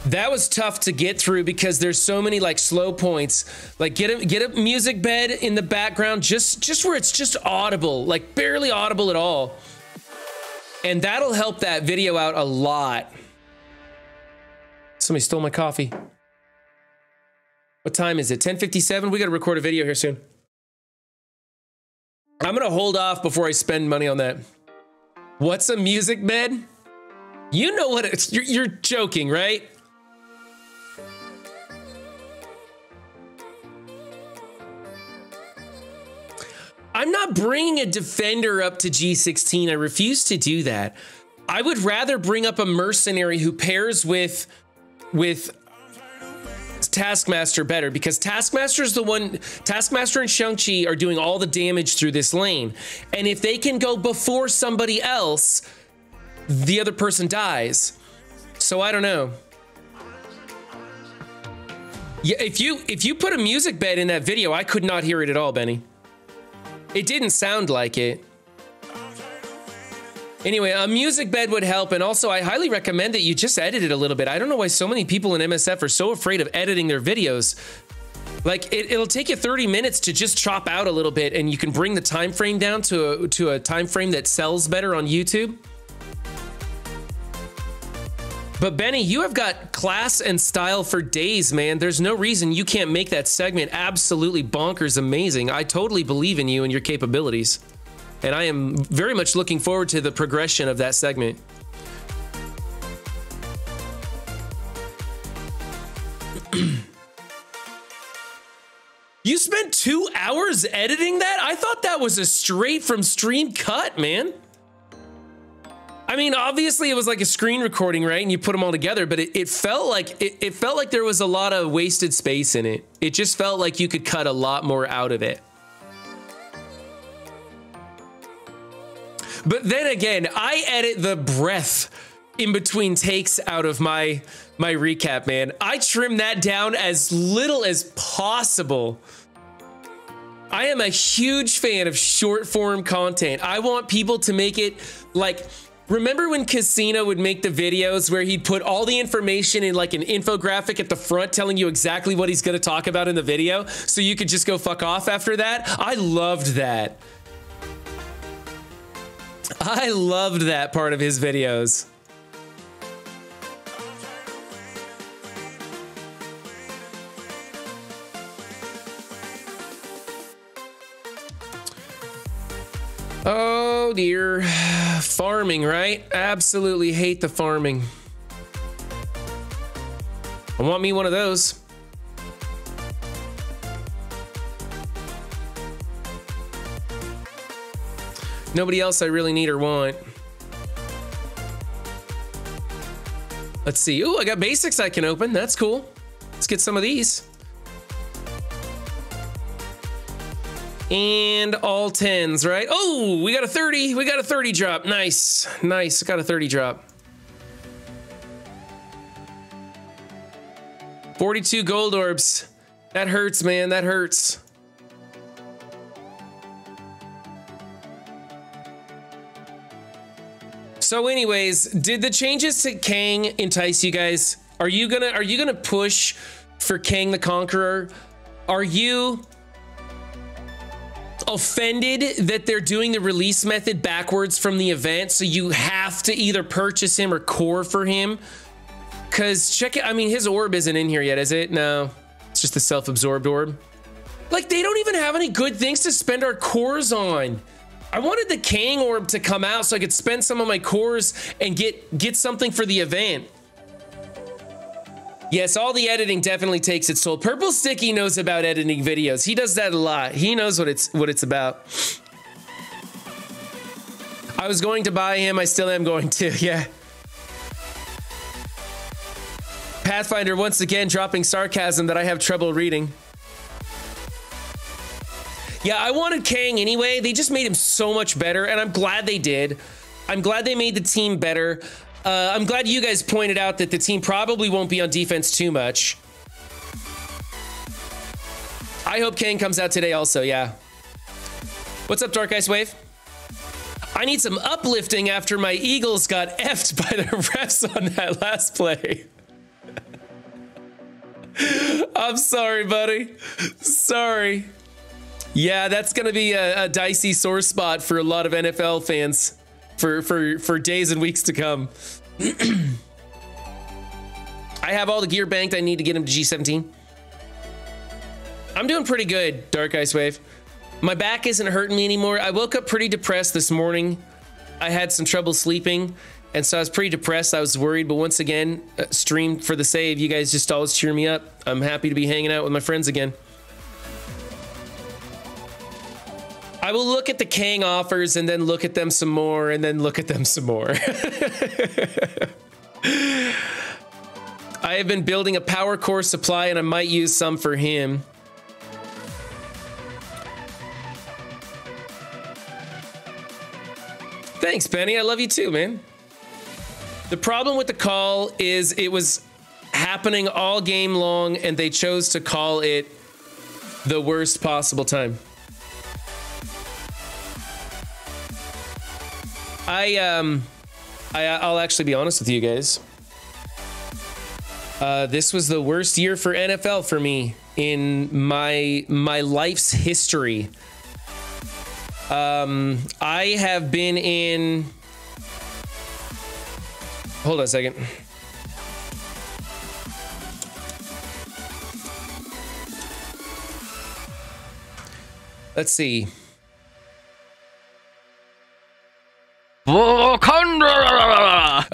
That was tough to get through because there's so many like slow points. Like get a music bed in the background, just where it's just audible, like barely audible at all. And that'll help that video out a lot. Somebody stole my coffee. What time is it? 10:57? We gotta record a video here soon. I'm gonna hold off before I spend money on that. What's a music bed? You know what it's, you're joking, right? I'm not bringing a defender up to G16. I refuse to do that. I would rather bring up a mercenary who pairs with Taskmaster better, because Taskmaster is the one. Taskmaster and Shang-Chi are doing all the damage through this lane, and if they can go before somebody else, the other person dies. So I don't know. Yeah, if you put a music bed in that video, I could not hear it at all, Benny. It didn't sound like it. Anyway, a music bed would help. And also, I highly recommend that you just edit it a little bit. I don't know why so many people in MSF are so afraid of editing their videos. Like, it'll take you 30 minutes to just chop out a little bit, and you can bring the time frame down to a time frame that sells better on YouTube. But Benny, you have got class and style for days, man. There's no reason you can't make that segment absolutely bonkers amazing. I totally believe in you and your capabilities. And I am very much looking forward to the progression of that segment. You spent 2 hours editing that? I thought that was a straight from stream cut, man. I mean, obviously it was like a screen recording, right? And you put them all together, but it felt like it felt like there was a lot of wasted space in it. It just felt like you could cut a lot more out of it. But then again, I edit the breath in between takes out of my recap, man. I trim that down as little as possible. I am a huge fan of short form content. I want people to make it like, remember when Casino would make the videos where he'd put all the information in like an infographic at the front telling you exactly what he's going to talk about in the video so you could just go fuck off after that? I loved that. I loved that part of his videos. Oh dear. Farming, right? Absolutely hate the farming. I want me one of those. Nobody else I really need or want. Let's see. Ooh, I got basics I can open. That's cool. Let's get some of these. And all 10s, right? Oh, we got a 30. We got a 30 drop. Nice. Nice. Got a 30 drop. 42 gold orbs. That hurts, man. That hurts. So anyways, did the changes to Kang entice you guys? Are you gonna push for Kang the Conqueror? Are you offended that they're doing the release method backwards from the event, so you have to either purchase him or core for him? Cause check it, I mean, his orb isn't in here yet, is it? No, it's just the self-absorbed orb. Like, they don't even have any good things to spend our cores on. I wanted the Kang orb to come out so I could spend some of my cores and get something for the event. Yes, all the editing definitely takes its toll. Purple Sticky knows about editing videos. He does that a lot. He knows what it's about. I was going to buy him. I still am going to. Yeah. Pathfinder once again dropping sarcasm that I have trouble reading. Yeah, I wanted Kang anyway. They just made him so much better, and I'm glad they did. I'm glad they made the team better. I'm glad you guys pointed out that the team probably won't be on defense too much. I hope Kang comes out today also, yeah. What's up, Dark Ice Wave? I need some uplifting after my Eagles got effed by the refs on that last play. I'm sorry, buddy. Sorry. Yeah, that's going to be a dicey sore spot for a lot of NFL fans for days and weeks to come. I have all the gear banked I need to get him to G17. I'm doing pretty good, Dark Ice Wave. My back isn't hurting me anymore. I woke up pretty depressed this morning. I had some trouble sleeping, and so I was pretty depressed. I was worried, but once again, streamed for the save. You guys just always cheer me up. I'm happy to be hanging out with my friends again. I will look at the Kang offers and then look at them some more and then look at them some more. I have been building a power core supply and I might use some for him. Thanks, Benny. I love you too, man. The problem with the call is it was happening all game long and they chose to call it the worst possible time. I'll actually be honest with you guys. This was the worst year for NFL for me in my life's history. I have been in. Hold on a second. Let's see.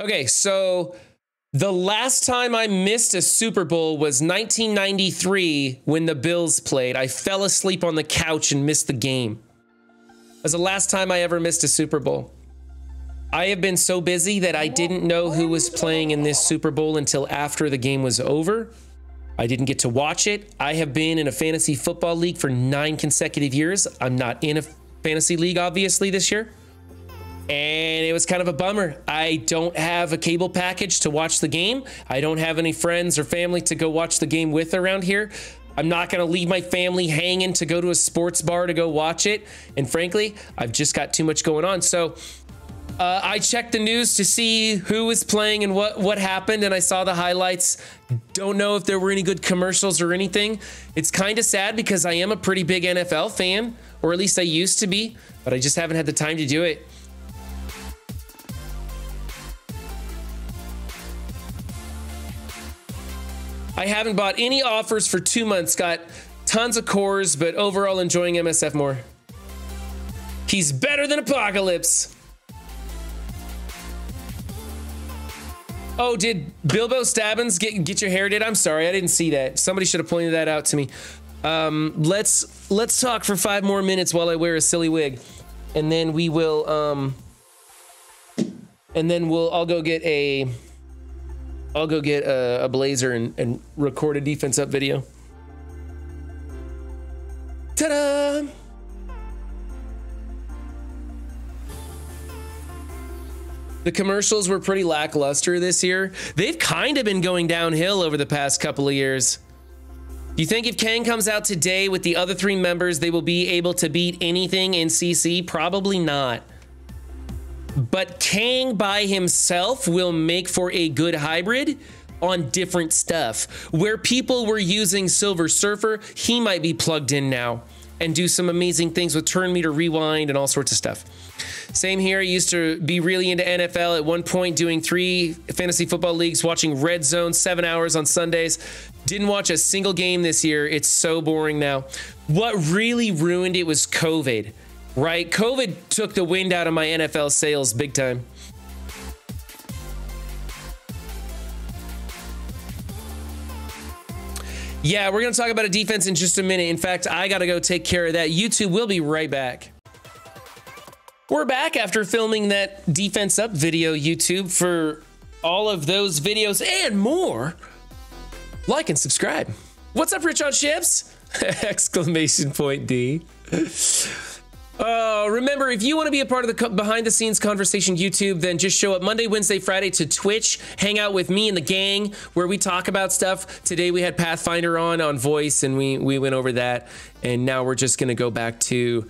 Okay, so the last time I missed a Super Bowl was 1993 when the Bills played. I fell asleep on the couch and missed the game. It was the last time I ever missed a Super Bowl. I have been so busy that I didn't know who was playing in this Super Bowl until after the game was over. I didn't get to watch it. I have been in a fantasy football league for 9 consecutive years. I'm not in a fantasy league, obviously, this year. And it was kind of a bummer. I don't have a cable package to watch the game. I don't have any friends or family to go watch the game with around here. I'm not going to leave my family hanging to go to a sports bar to go watch it. And frankly, I've just got too much going on. So I checked the news to see who was playing and what happened, and I saw the highlights. Don't know if there were any good commercials or anything. It's kind of sad because I am a pretty big NFL fan, or at least I used to be, but I just haven't had the time to do it. I haven't bought any offers for 2 months. Got tons of cores, but overall enjoying MSF more. He's better than Apocalypse. Oh, did Bilbo Stabbins get your hair did? I'm sorry, I didn't see that. Somebody should have pointed that out to me. Let's talk for 5 more minutes while I wear a silly wig, and then we will I'll go get a blazer and record a defense up video. Ta-da! The commercials were pretty lackluster this year. They've kind of been going downhill over the past couple of years. Do you think if Kang comes out today with the other 3 members, they will be able to beat anything in CC? Probably not. But Kang by himself will make for a good hybrid on different stuff. Where people were using Silver Surfer, he might be plugged in now and do some amazing things with turn meter rewind and all sorts of stuff. Same here. I used to be really into NFL at one point, doing 3 fantasy football leagues, watching Red Zone 7 hours on Sundays. Didn't watch a single game this year. It's so boring now. What really ruined it was COVID, right? COVID took the wind out of my NFL sales big time. Yeah, we're going to talk about a defense in just a minute. In fact, I got to go take care of that. YouTube will be right back. We're back after filming that defense up video, YouTube. For all of those videos and more, like and subscribe. What's up, Rich on Ships? Exclamation point D. Remember, if you want to be a part of the behind the scenes conversation YouTube, then just show up Monday, Wednesday, Friday to Twitch. Hang out with me and the gang where we talk about stuff. Today we had Pathfinder on voice, and we went over that. And now we're just going to go back to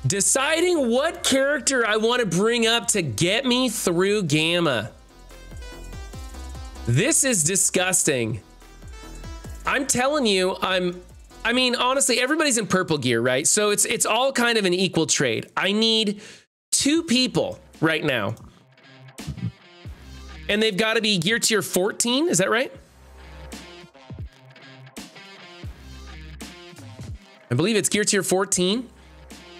deciding what character I want to bring up to get me through Gamma. This is disgusting. I'm telling you, I mean, honestly, everybody's in purple gear, right? So it's all kind of an equal trade. I need 2 people right now. And they've got to be gear tier 14, is that right? I believe it's gear tier 14.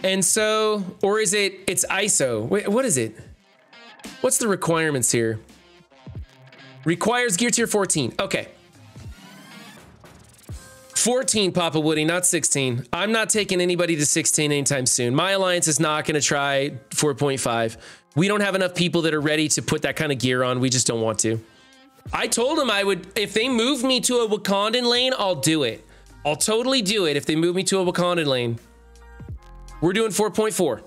And so, or is it's ISO? Wait, what is it? What's the requirements here? Requires gear tier 14. Okay. 14, Papa Woody, not 16. I'm not taking anybody to 16 anytime soon. My alliance is not going to try 4.5. We don't have enough people that are ready to put that kind of gear on. We just don't want to. I told them I would, if they move me to a Wakandan lane, I'll do it. I'll totally do it if they move me to a Wakandan lane. We're doing 4.4.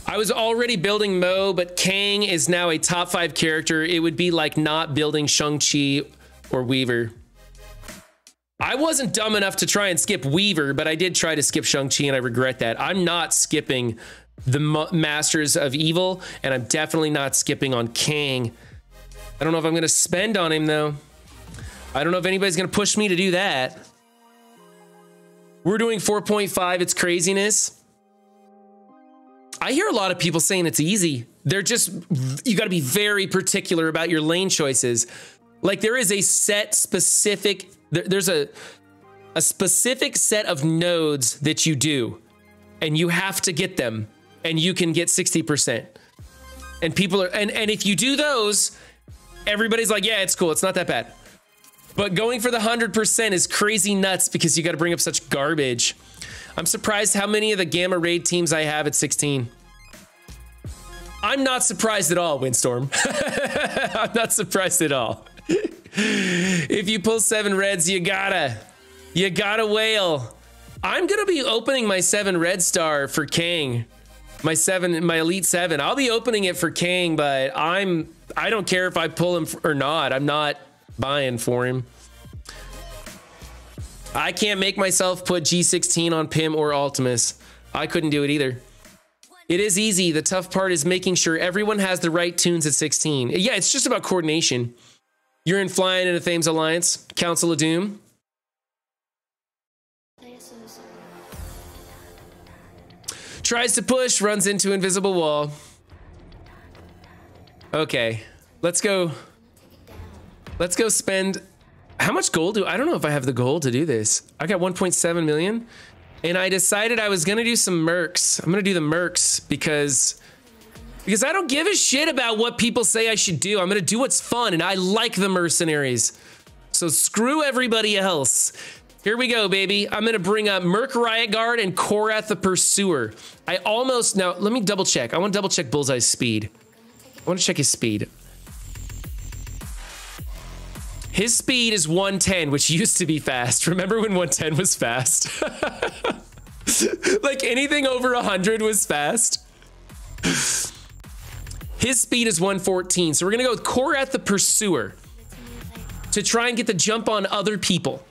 I was already building Mo, but Kang is now a top 5 character. It would be like not building Shang-Chi or Weaver. I wasn't dumb enough to try and skip Weaver, but I did try to skip Shang-Chi, and I regret that. I'm not skipping Masters of Evil, and I'm definitely not skipping on Kang. I don't know if I'm going to spend on him, though. I don't know if anybody's going to push me to do that. We're doing 4.5. It's craziness. I hear a lot of people saying it's easy. They're just, you got to be very particular about your lane choices. Like there is a set specific, there's a specific set of nodes that you do, and you have to get them, and you can get 60%. And people are, and if you do those, everybody's like, yeah, it's cool. It's not that bad. But going for the 100% is crazy nuts because you got to bring up such garbage. I'm surprised how many of the Gamma Raid teams I have at 16. I'm not surprised at all, Windstorm. I'm not surprised at all. If you pull 7 reds, you gotta whale. I'm gonna be opening my 7 red star for Kang. My Elite 7. I'll be opening it for Kang, but I don't care if I pull him or not. I'm not buying for him. I can't make myself put G16 on Pim or Ultimus. I couldn't do it either. It is easy. The tough part is making sure everyone has the right tunes at 16. Yeah, it's just about coordination. You're in flying into Thames Alliance, Council of Doom. Tries to push, runs into invisible wall. Okay, let's go spend, how much gold I don't know if I have the gold to do this. I got 1.7 million and I decided I was gonna do some mercs. I'm gonna do the mercs because I don't give a shit about what people say I should do. I'm gonna do what's fun, and I like the mercenaries. So screw everybody else. Here we go, baby. I'm gonna bring up Merc Riot Guard and Korath the Pursuer. Now let me double check. I wanna double check Bullseye's speed. I wanna check his speed. His speed is 110, which used to be fast. Remember when 110 was fast? Like anything over 100 was fast. His speed is 114. So we're gonna go with Korath the Pursuer to try and get the jump on other people.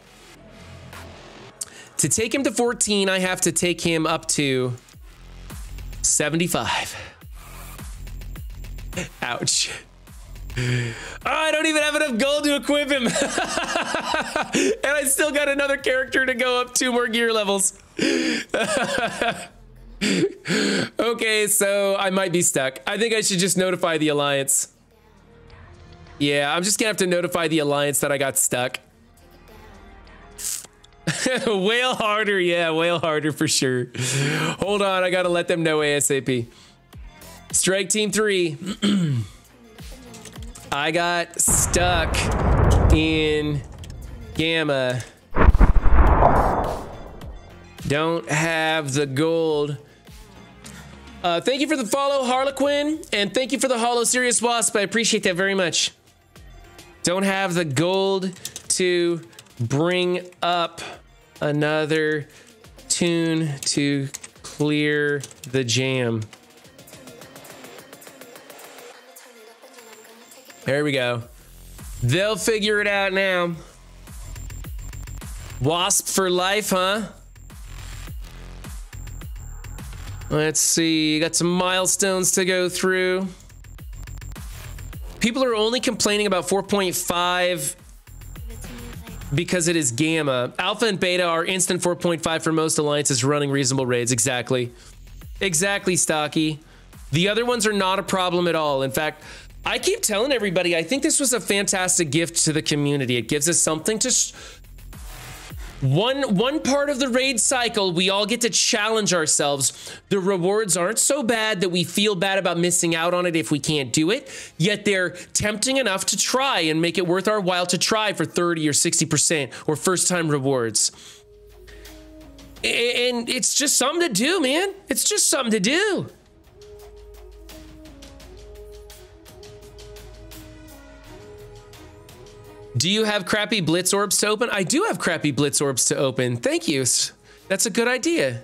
To take him to 14, I have to take him up to 75. Ouch. Oh, I don't even have enough gold to equip him. And I still got another character to go up 2 more gear levels. Okay, so I might be stuck. I think I should just notify the Alliance. Yeah, I'm just gonna have to notify the Alliance that I got stuck. Whale harder, yeah, whale harder for sure. Hold on, I gotta let them know ASAP. Strike Team 3. I got stuck in Gamma. Don't have the gold. Thank you for the follow, Harlequin, and thank you for the hollow Serious Wasp. I appreciate that very much. Don't have the gold to bring up another tune to clear the jam. There we go. They'll figure it out now. Wasp for life, huh? Let's see, got some milestones to go through. People are only complaining about 4.5 because it is Gamma. Alpha and Beta are instant 4.5 for most alliances running reasonable raids. Exactly. Exactly, Stocky. The other ones are not a problem at all. In fact, I keep telling everybody, I think this was a fantastic gift to the community. It gives us something to... One part of the raid cycle, we all get to challenge ourselves. The rewards aren't so bad that we feel bad about missing out on it if we can't do it, yet they're tempting enough to try and make it worth our while to try for 30 or 60% or first time rewards. And it's just something to do, man. It's just something to do. Do you have crappy Blitz Orbs to open? I do have crappy Blitz Orbs to open. Thank you. That's a good idea.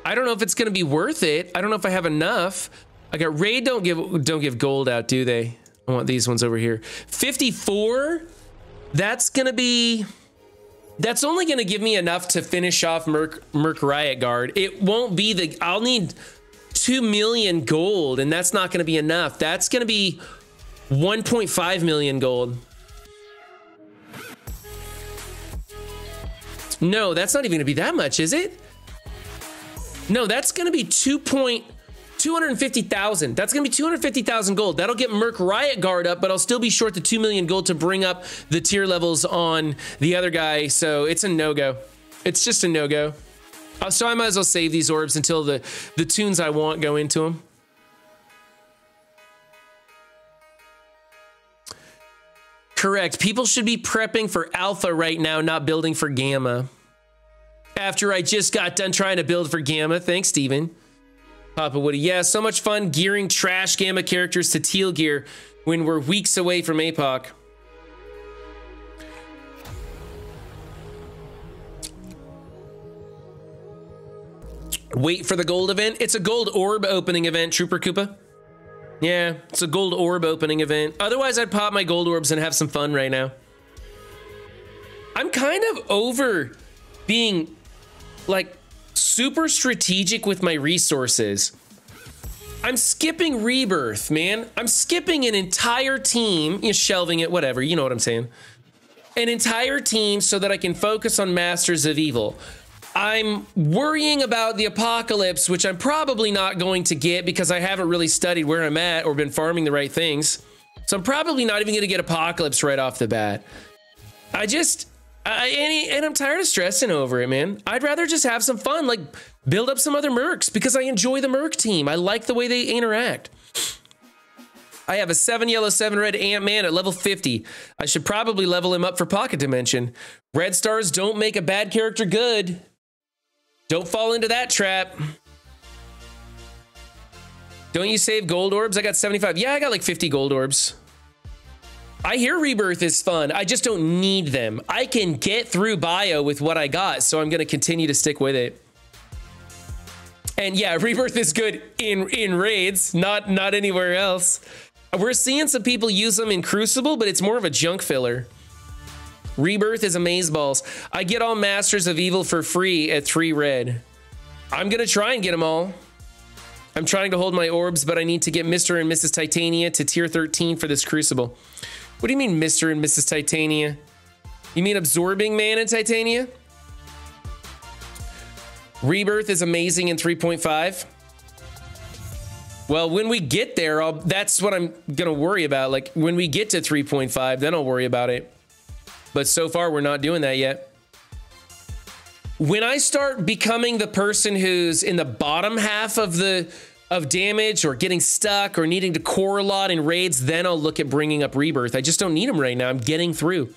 I don't know if it's going to be worth it. I don't know if I have enough. I got Raid don't give gold out, do they? I want these ones over here. 54? That's going to be... That's only going to give me enough to finish off Merc Riot Guard. It won't be the... I'll need 2 million gold, and that's not going to be enough. That's going to be 1.5 million gold. No, that's not even going to be that much, is it? No, that's going to be 250,000. That's going to be 250,000 gold. That'll get Merc Riot Guard up, but I'll still be short the 2 million gold to bring up the tier levels on the other guy. So it's a no-go. It's just a no-go. So I might as well save these orbs until the tunes I want go into them. Correct. People should be prepping for alpha right now, not building for gamma. After I just got done trying to build for gamma. Thanks, Steven. Papa Woody. Yeah, so much fun gearing trash gamma characters to teal gear when we're weeks away from APOC. Wait for the gold event. It's a gold orb opening event, Trooper Koopa. Yeah, it's a gold orb opening event. Otherwise, I'd pop my gold orbs and have some fun right now. I'm kind of over being like super strategic with my resources. I'm skipping Rebirth, man. I'm skipping an entire team, you know, shelving it, whatever. You know what I'm saying. An entire team so that I can focus on Masters of Evil. I'm worrying about the Apocalypse, which I'm probably not going to get because I haven't really studied where I'm at or been farming the right things. So I'm probably not even going to get Apocalypse right off the bat. And I'm tired of stressing over it, man. I'd rather just have some fun, like build up some other mercs because I enjoy the merc team. I like the way they interact. I have a 7 yellow, 7 red Ant-Man at level 50. I should probably level him up for Pocket Dimension. Red stars don't make a bad character good. Don't fall into that trap. Don't you save gold orbs? I got 75. Yeah, I got like 50 gold orbs. I hear Rebirth is fun. I just don't need them. I can get through bio with what I got, so I'm going to continue to stick with it. And yeah, Rebirth is good in raids, not anywhere else. We're seeing some people use them in Crucible, but it's more of a junk filler. Rebirth is amazeballs. I get all Masters of Evil for free at 3 red. I'm going to try and get them all. I'm trying to hold my orbs, but I need to get Mr. and Mrs. Titania to tier 13 for this Crucible. What do you mean Mr. and Mrs. Titania? You mean Absorbing Man and Titania? Rebirth is amazing in 3.5. Well, when we get there, that's what I'm going to worry about. Like when we get to 3.5, then I'll worry about it. But so far, we're not doing that yet. When I start becoming the person who's in the bottom half of damage or getting stuck or needing to core a lot in raids, then I'll look at bringing up Rebirth. I just don't need them right now. I'm getting through.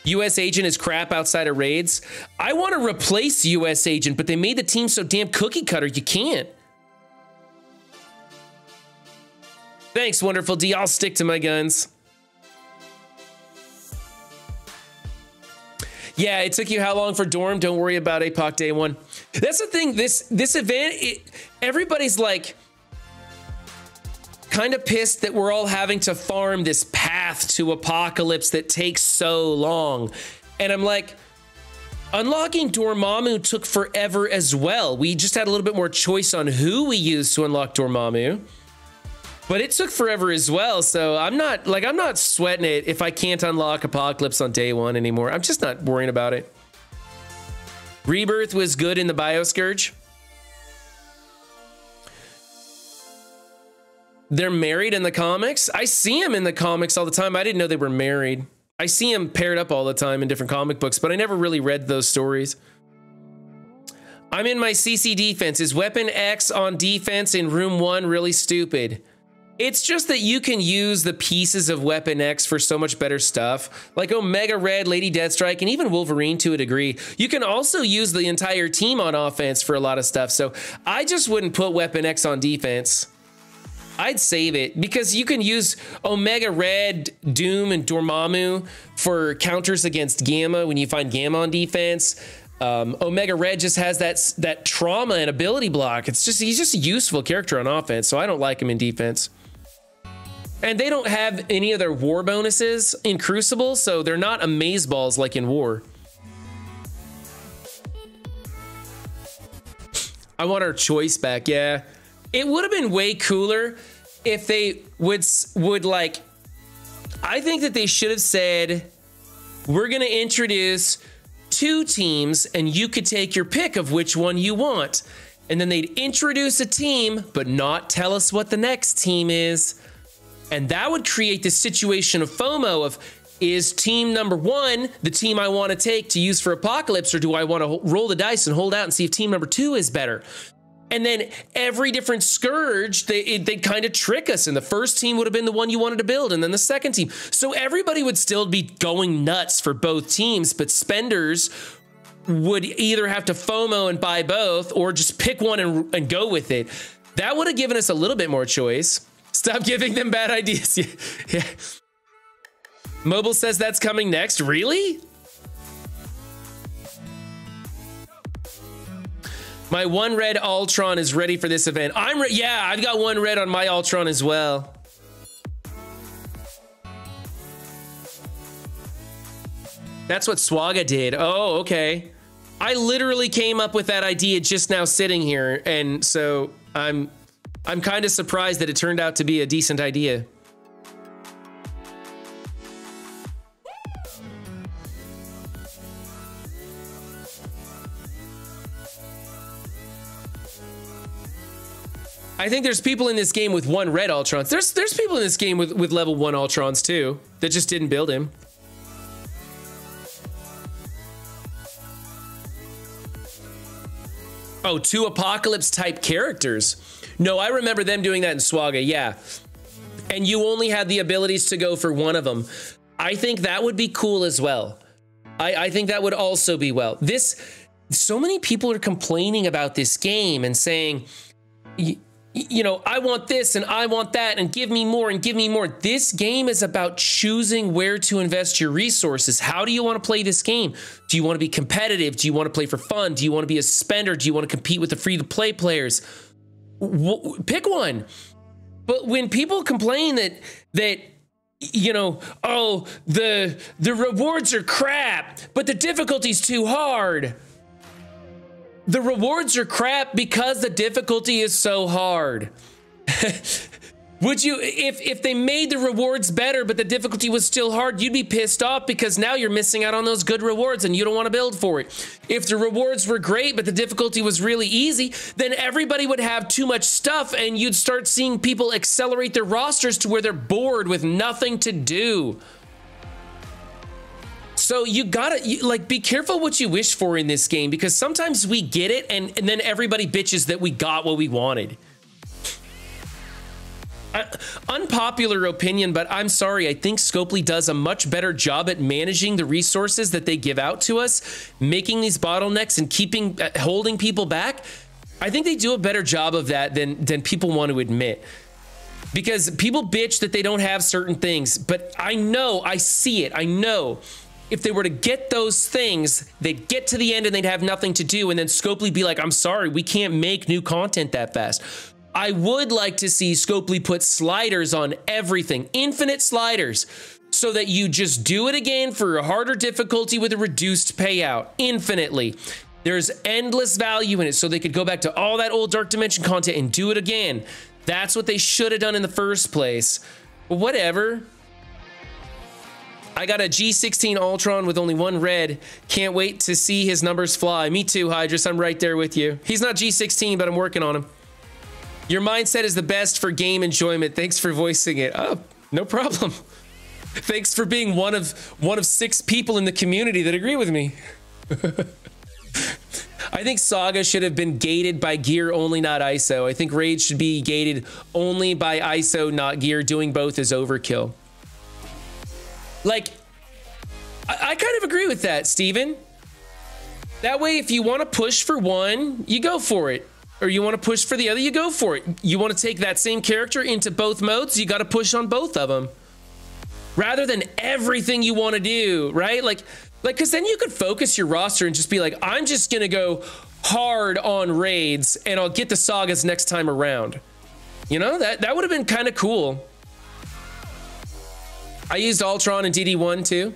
US Agent is crap outside of raids. I want to replace US Agent, but they made the team so damn cookie cutter, you can't. Thanks, Wonderful D. I'll stick to my guns. Yeah, it took you how long for Dorm? Don't worry about APOC day 1. That's the thing. This event, everybody's like kind of pissed that we're all having to farm this path to Apocalypse that takes so long. And I'm like, unlocking Dormammu took forever as well. We just had a little bit more choice on who we used to unlock Dormammu. But it took forever as well, so I'm not sweating it if I can't unlock Apocalypse on day 1 anymore. I'm just not worrying about it. Rebirth was good in the Bioscourge. They're married in the comics? I see them in the comics all the time. I didn't know they were married. I see them paired up all the time in different comic books, but I never really read those stories. I'm in my CC defense. Is Weapon X on defense in room 1 really stupid? It's just that you can use the pieces of Weapon X for so much better stuff, like Omega Red, Lady Deathstrike, and even Wolverine to a degree. You can also use the entire team on offense for a lot of stuff, so I just wouldn't put Weapon X on defense. I'd save it, because you can use Omega Red, Doom, and Dormammu for counters against Gamma when you find Gamma on defense. Omega Red just has that trauma and ability block. He's just a useful character on offense, so I don't like him in defense. And they don't have any of their war bonuses in Crucible, so they're not amazeballs like in War. I want our choice back. Yeah. It would have been way cooler if they would like, I think that they should have said, we're going to introduce 2 teams and you could take your pick of which one you want. And then they'd introduce a team, but not tell us what the next team is. And that would create this situation of FOMO of, is team number 1 the team I want to take to use for Apocalypse, or do I want to roll the dice and hold out and see if team number 2 is better? And then every different Scourge, they'd kind of trick us. And the first team would have been the one you wanted to build, and then the second team. So everybody would still be going nuts for both teams, but spenders would either have to FOMO and buy both, or just pick one and go with it. That would have given us a little bit more choice. Stop giving them bad ideas. Yeah. Mobile says that's coming next. Really? My 1 red Ultron is ready for this event. Yeah, I've got 1 red on my Ultron as well. That's what Swaga did. Oh, okay. I literally came up with that idea just now sitting here, and so I'm kind of surprised that it turned out to be a decent idea. I think there's people in this game with 1 red Ultrons. There's people in this game with level 1 Ultrons too that just didn't build him. Oh, 2 Apocalypse type characters. No, I remember them doing that in Swaga, yeah. And you only had the abilities to go for 1 of them. I think that would be cool as well. I think that would also be well. So many people are complaining about this game and saying, you know, I want this and I want that and give me more and give me more. This game is about choosing where to invest your resources. How do you want to play this game? Do you want to be competitive? Do you want to play for fun? Do you want to be a spender? Do you want to compete with the free-to-play players? Pick one. But when people complain that you know, oh, the rewards are crap, but the difficulty's too hard. The rewards are crap because the difficulty is so hard. Would you, if they made the rewards better, but the difficulty was still hard, you'd be pissed off because now you're missing out on those good rewards and you don't want to build for it. If the rewards were great, but the difficulty was really easy, then everybody would have too much stuff and you'd start seeing people accelerate their rosters to where they're bored with nothing to do. So you gotta, like, be careful what you wish for in this game, because sometimes we get it and then everybody bitches that we got what we wanted. Unpopular opinion, but I'm sorry. I think Scopely does a much better job at managing the resources that they give out to us, making these bottlenecks and holding people back. I think they do a better job of that than people want to admit. Because people bitch that they don't have certain things, but I know, I see it, I know. If they were to get those things, they'd get to the end and they'd have nothing to do, and then Scopely be like, I'm sorry, we can't make new content that fast. I would like to see Scopely put sliders on everything, infinite sliders, so that you just do it again for a harder difficulty with a reduced payout, infinitely. There's endless value in it, so they could go back to all that old Dark Dimension content and do it again. That's what they should have done in the first place. But whatever. I got a G16 Ultron with only 1 red. Can't wait to see his numbers fly. Me too, Hydrus. I'm right there with you. He's not G16, but I'm working on him. Your mindset is the best for game enjoyment. Thanks for voicing it. Oh, no problem. Thanks for being one of 6 people in the community that agree with me. I think Saga should have been gated by gear only, not ISO. I think Raid should be gated only by ISO, not gear. Doing both is overkill. Like, I kind of agree with that, Steven. That way, if you want to push for one, you go for it. Or you want to push for the other, you go for it. You want to take that same character into both modes, you got to push on both of them. Rather than everything you want to do, right? Like, because then you could focus your roster and just be like, I'm just going to go hard on raids and I'll get the sagas next time around. You know, that would have been kind of cool. I used Ultron and DD1 too.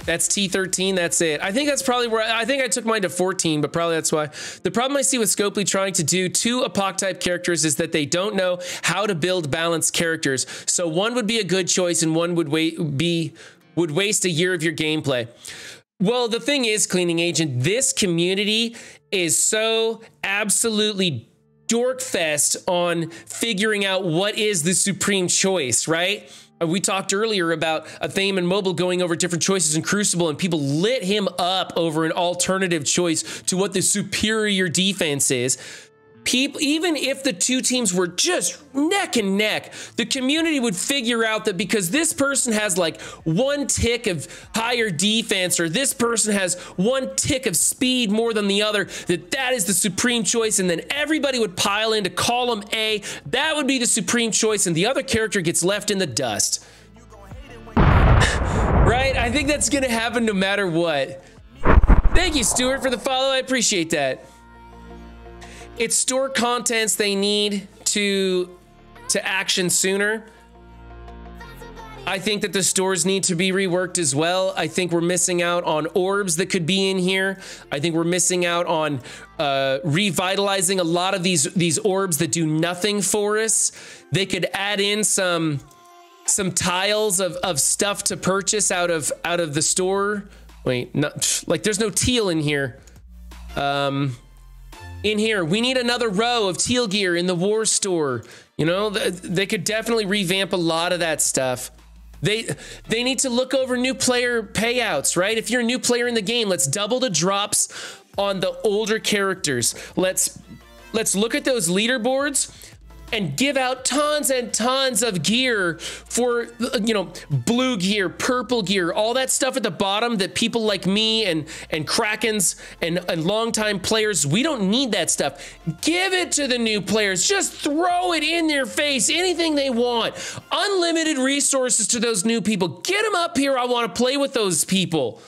That's T13. That's it. I think that's probably where I think I took mine to 14, but probably that's why. The problem I see with Scopely trying to do 2 Apoc type characters is that they don't know how to build balanced characters. So one would be a good choice and one would waste a year of your gameplay. Well, the thing is, Cleaning Agent, this community is so absolutely dorkfest on figuring out what is the supreme choice, right? We talked earlier about Athame and Mobile going over different choices in Crucible, and people lit him up over an alternative choice to what the superior defense is. People, even if the 2 teams were just neck and neck, the community would figure out that because this person has like 1 tick of higher defense, or this person has 1 tick of speed more than the other, that is the supreme choice. And then everybody would pile into column A. That would be the supreme choice, and the other character gets left in the dust. Right? I think that's going to happen no matter what. Thank you, Stuart, for the follow. I appreciate that. It's store contents they need to action sooner. I think that the stores need to be reworked as well. I think we're missing out on orbs that could be in here. I think we're missing out on revitalizing a lot of these orbs that do nothing for us. They could add in some tiles of stuff to purchase out of the store. Wait, not like there's no teal in here. In here, we need another row of teal gear in the war store. You know, they could definitely revamp a lot of that stuff. They need to look over new player payouts, right? If you're a new player in the game, let's double the drops on the older characters. Let's look at those leaderboards and give out tons and tons of gear for, you know, blue gear, purple gear, all that stuff at the bottom that people like me and Krakens and longtime players, we don't need that stuff. Give it to the new players. Just throw it in their face, anything they want. Unlimited resources to those new people. Get them up here. I want to play with those people.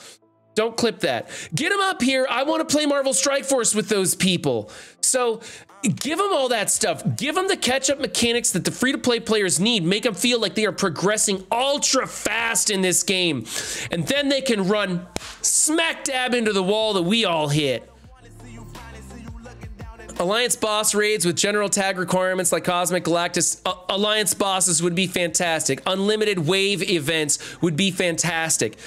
Don't clip that. Get them up here. I want to play Marvel Strike Force with those people. So give them all that stuff. Give them the catch-up mechanics that the free-to-play players need. Make them feel like they are progressing ultra fast in this game. And then they can run smack dab into the wall that we all hit. Alliance boss raids with general tag requirements like Cosmic Galactus. Alliance bosses would be fantastic. Unlimited wave events would be fantastic.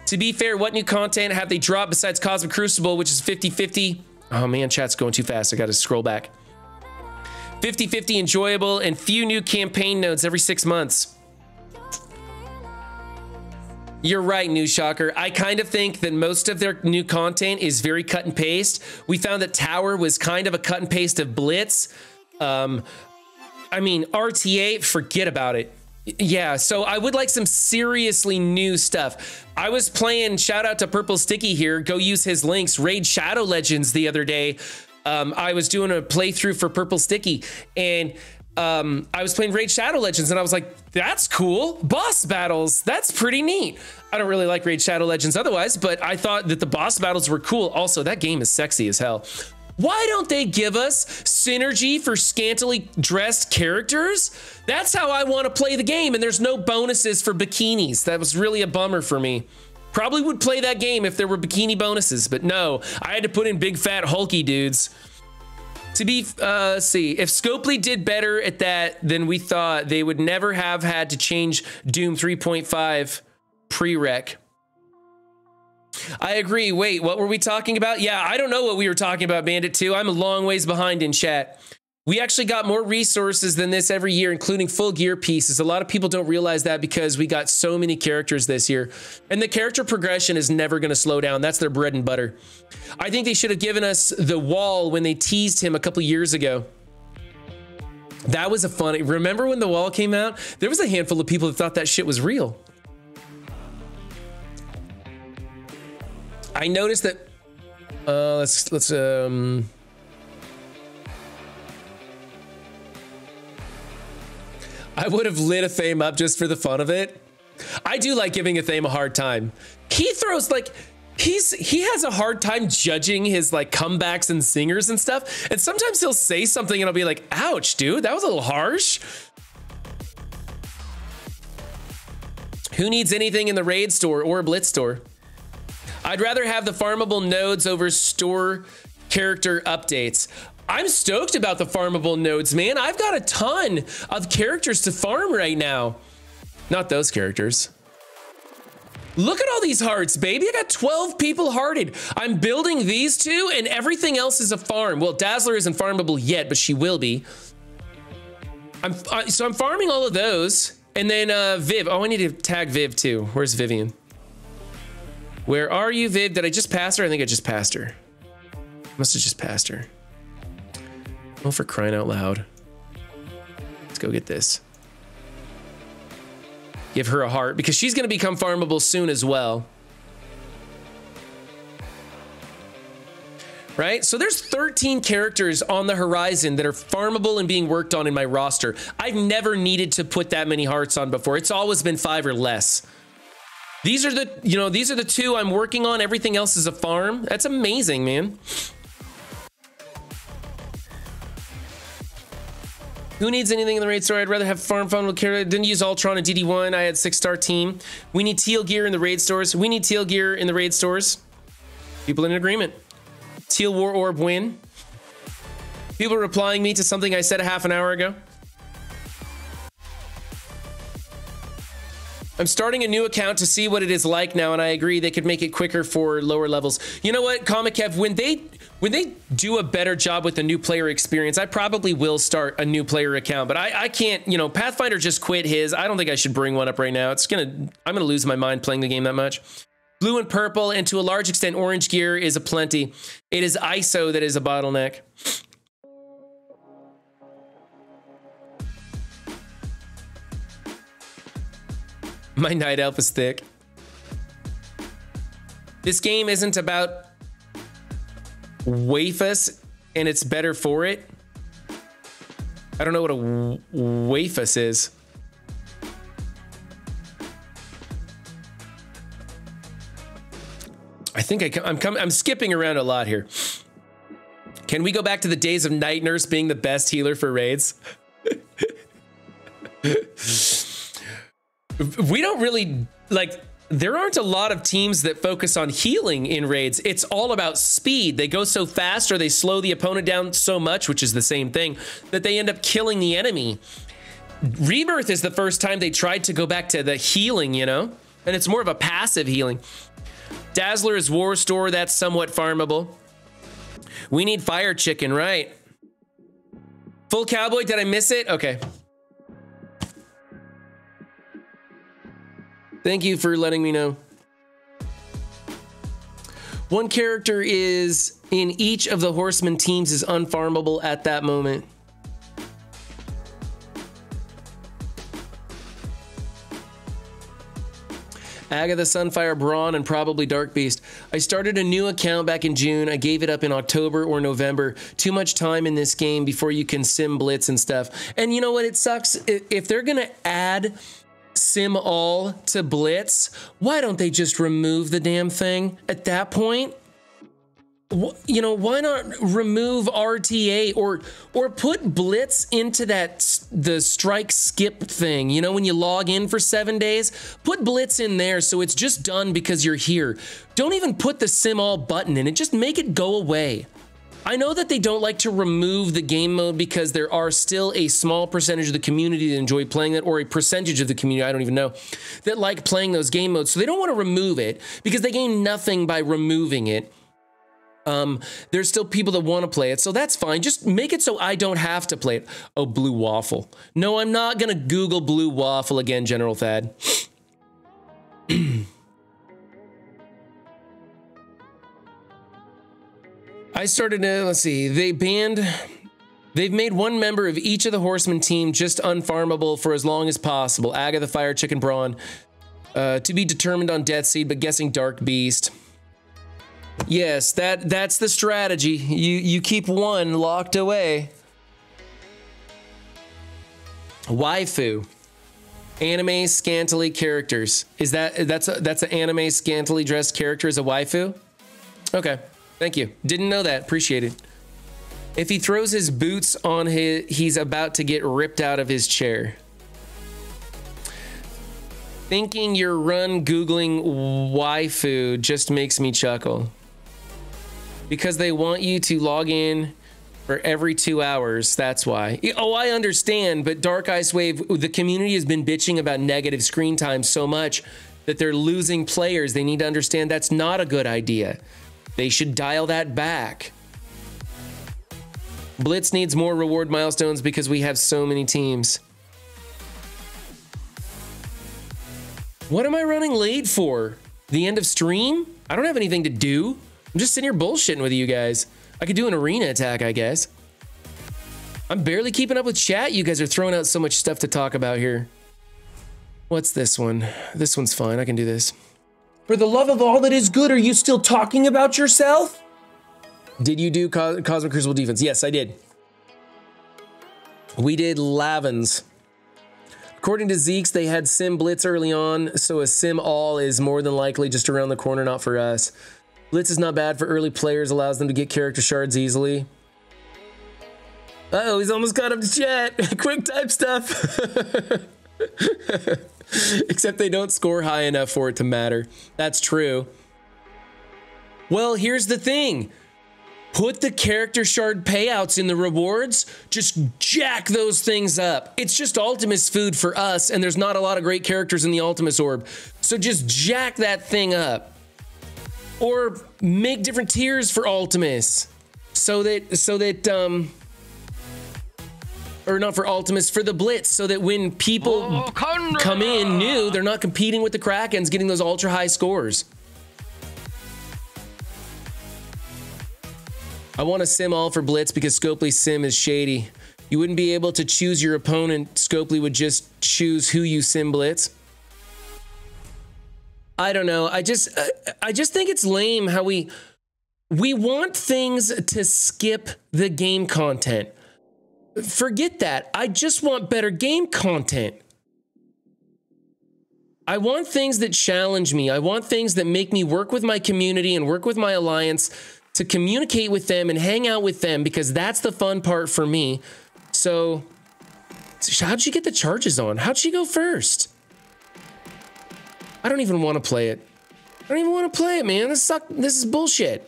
To be fair, what new content have they dropped besides Cosmic Crucible, which is 50-50? Oh man, chat's going too fast. I gotta scroll back. 50-50 enjoyable and few new campaign nodes every 6 months. You're right, New Shocker. I kind of think that most of their new content is very cut and paste. We found that Tower was kind of a cut and paste of Blitz. I mean, RTA, forget about it. Yeah, so I would like some seriously new stuff. I was playing, shout out to Purple Sticky here, go use his links, Raid Shadow Legends the other day. I was doing a playthrough for Purple Sticky, and I was playing Raid Shadow Legends, and I was like, that's cool. Boss battles, that's pretty neat. I don't really like Raid Shadow Legends otherwise, but I thought that the boss battles were cool. Also, that game is sexy as hell. Why don't they give us synergy for scantily dressed characters? That's how I want to play the game, and there's no bonuses for bikinis. That was really a bummer for me. Probably would play that game if there were bikini bonuses, but no, I had to put in big fat hulky dudes. To be, see, if Scopely did better at that than we thought, they would never have had to change Doom 3.5 prereq. I agree. Wait, what were we talking about? Yeah, I don't know what we were talking about, Bandit 2. I'm a long ways behind in chat. We actually got more resources than this every year, including full gear pieces. A lot of people don't realize that because we got so many characters this year. And the character progression is never going to slow down. That's their bread and butter. I think they should have given us the wall when they teased him a couple years ago. That was a funny... Remember when the wall came out? There was a handful of people that thought that shit was real. I noticed that... I would have lit Athame up just for the fun of it. I do like giving Athame a hard time. He throws like, he has a hard time judging his like comebacks and singers and stuff. And sometimes he'll say something and I'll be like, ouch, dude, that was a little harsh. Who needs anything in the raid store or a blitz store? I'd rather have the farmable nodes over store character updates. I'm stoked about the farmable nodes, man. I've got a ton of characters to farm right now. Not those characters. Look at all these hearts, baby. I got 12 people hearted. I'm building these two and everything else is a farm. Well, Dazzler isn't farmable yet, but she will be. So I'm farming all of those. And then Viv. Oh, I need to tag Viv too. Where's Vivian? Where are you, Viv? Did I just pass her? I think I just passed her. Must have just passed her. Oh, for crying out loud. Let's go get this. Give her a heart because she's going to become farmable soon as well. Right? So there's 13 characters on the horizon that are farmable and being worked on in my roster. I've never needed to put that many hearts on before. It's always been 5 or less. These are the, these are the 2 I'm working on. Everything else is a farm. That's amazing, man. Who needs anything in the raid store? I'd rather have farm fun with character. Didn't use Ultron and DD1. I had 6-star team. We need teal gear in the raid stores. We need teal gear in the raid stores. People in agreement. Teal War Orb win. People replying me to something I said a half an hour ago. I'm starting a new account to see what it is like now, and I agree they could make it quicker for lower levels. You know what, Comic Kev, when they do a better job with the new player experience, I probably will start a new player account, but I can't, Pathfinder just quit his. I don't think I should bring one up right now. I'm gonna lose my mind playing the game that much. Blue and purple, and to a large extent, orange gear is a plenty. It is ISO that is a bottleneck. My night elf is thick. This game isn't about wafus, and it's better for it. I don't know what a wafus is. I think I'm skipping around a lot here. Can we go back to the days of Night Nurse being the best healer for raids? We don't really, there aren't a lot of teams that focus on healing in raids. It's all about speed. They go so fast or they slow the opponent down so much, which is the same thing, that they end up killing the enemy. Rebirth is the first time they tried to go back to the healing, and it's more of a passive healing. Dazzler is War Store. That's somewhat farmable. We need Fire Chicken, right? Full Cowboy, did I miss it? Okay. Thank you for letting me know. One character is in each of the Horseman teams is unfarmable at that moment. Agatha, Sunfire, Brawn, and probably Dark Beast. I started a new account back in June. I gave it up in October or November. Too much time in this game before you can sim blitz and stuff. And you know what? It sucks. If they're going to add sim all to blitz, why don't they just remove the damn thing at that point? Why not remove RTA or put blitz into the strike skip thing? When you log in for 7 days, put blitz in there so it's just done because you're here. Don't even put the sim all button in it. Just make it go away. I know that they don't like to remove the game mode because there are still a small percentage of the community that enjoy playing that, or a percentage of the community, I don't even know, that like playing those game modes. So they don't want to remove it because they gain nothing by removing it. There's still people that want to play it, so that's fine. Just make it so I don't have to play it. Oh, Blue Waffle. No, I'm not gonna Google Blue Waffle again, General Thad. I started to, let's see, they've made one member of each of the Horseman team just unfarmable for as long as possible. Agatha, Fire Chicken, Brawn. To be determined on Death Seed, but guessing Dark Beast. Yes, that's the strategy. You keep one locked away. Waifu. Anime scantily characters. That's an anime scantily dressed character as a waifu? Okay. Thank you. Didn't know that. Appreciate it. If he throws his boots on he's about to get ripped out of his chair. Thinking you're run Googling waifu just makes me chuckle. Because they want you to log in for every 2 hours, that's why. Oh, I understand, but Dark Ice Wave, the community has been bitching about negative screen time so much that they're losing players. They need to understand that's not a good idea. They should dial that back. Blitz needs more reward milestones because we have so many teams. What am I running late for? The end of stream? I don't have anything to do. I'm just sitting here bullshitting with you guys. I could do an arena attack, I guess. I'm barely keeping up with chat. You guys are throwing out so much stuff to talk about here. What's this one? This one's fine. I can do this. For the love of all that is good, are you still talking about yourself? Did you do Cosmic Crucible defense? Yes, I did. We did Lavins. According to Zeke's, they had Sim Blitz early on, so a Sim All is more than likely just around the corner, not for us. Blitz is not bad for early players, allows them to get character shards easily. Uh-oh, he's almost caught up to chat. Quick type stuff. Except they don't score high enough for it to matter. That's true. Well, here's the thing. Put the character shard payouts in the rewards. Just jack those things up. It's just Ultimus food for us, and there's not a lot of great characters in the Ultimus orb. So just jack that thing up. Or make different tiers for Ultimus. Or not for Ultimus, for the Blitz, so that when people come in new, they're not competing with the Krakens, getting those ultra high scores. I want a Sim All for Blitz because Scopely's Sim is shady. You wouldn't be able to choose your opponent. Scopely would just choose who you Sim Blitz. I don't know. I just think it's lame how we want things to skip the game content. Forget that. I just want better game content. I want things that challenge me. I want things that make me work with my community and work with my alliance to communicate with them and hang out with them, because that's the fun part for me. So, how'd you get the charges on? How'd she go first? I don't even want to play it. I don't even want to play it, man. This is bullshit.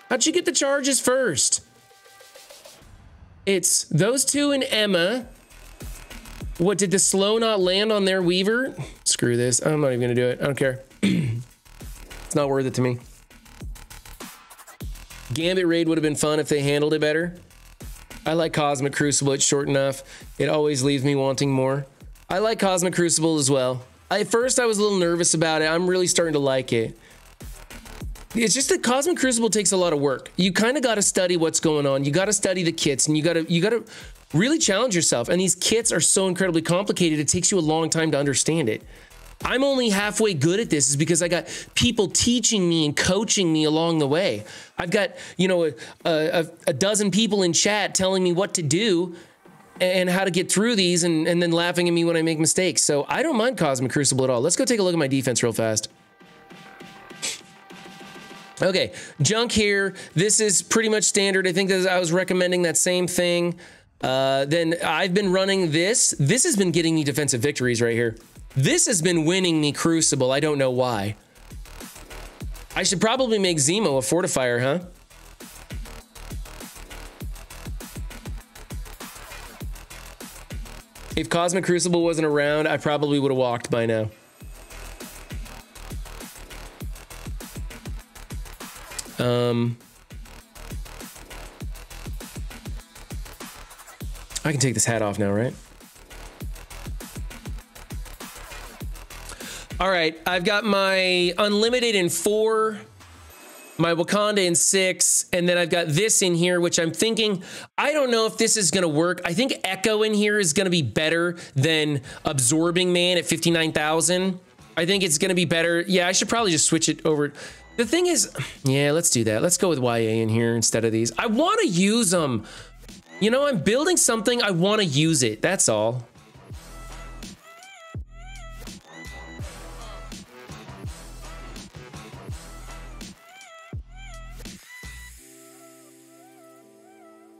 How'd you get the charges first? It's those two and Emma. What, did the slow not land on their Weaver? Screw this. I'm not even going to do it. I don't care. It's not worth it to me. Gambit Raid would have been fun if they handled it better. I like Cosmic Crucible. It's short enough. It always leaves me wanting more. I like Cosmic Crucible as well. At first, I was a little nervous about it. I'm really starting to like it. It's just that Cosmic Crucible takes a lot of work. You kind of got to study what's going on. You got to study the kits, and you got to really challenge yourself. And these kits are so incredibly complicated. It takes you a long time to understand it. I'm only halfway good at this is because I got people teaching me and coaching me along the way. I've got, you know, a dozen people in chat telling me what to do and how to get through these, and then laughing at me when I make mistakes. So I don't mind Cosmic Crucible at all. Let's go take a look at my defense real fast. Okay, junk here. This is pretty much standard. I think that I was recommending that same thing. Then I've been running this. This has been getting me defensive victories right here. This has been winning me Crucible. I don't know why. I should probably make Zemo a fortifier, huh? If Cosmic Crucible wasn't around, I probably would have walked by now. I can take this hat off now, right? All right, I've got my Unlimited in 4, my Wakanda in 6, and then I've got this in here, which I'm thinking, I don't know if this is gonna work. I think Echo in here is gonna be better than Absorbing Man at 59,000. I think it's gonna be better. Yeah, I should probably just switch it over. The thing is, yeah, let's do that. Let's go with YA in here instead of these. I wanna use them. You know, I'm building something, I wanna use it, that's all.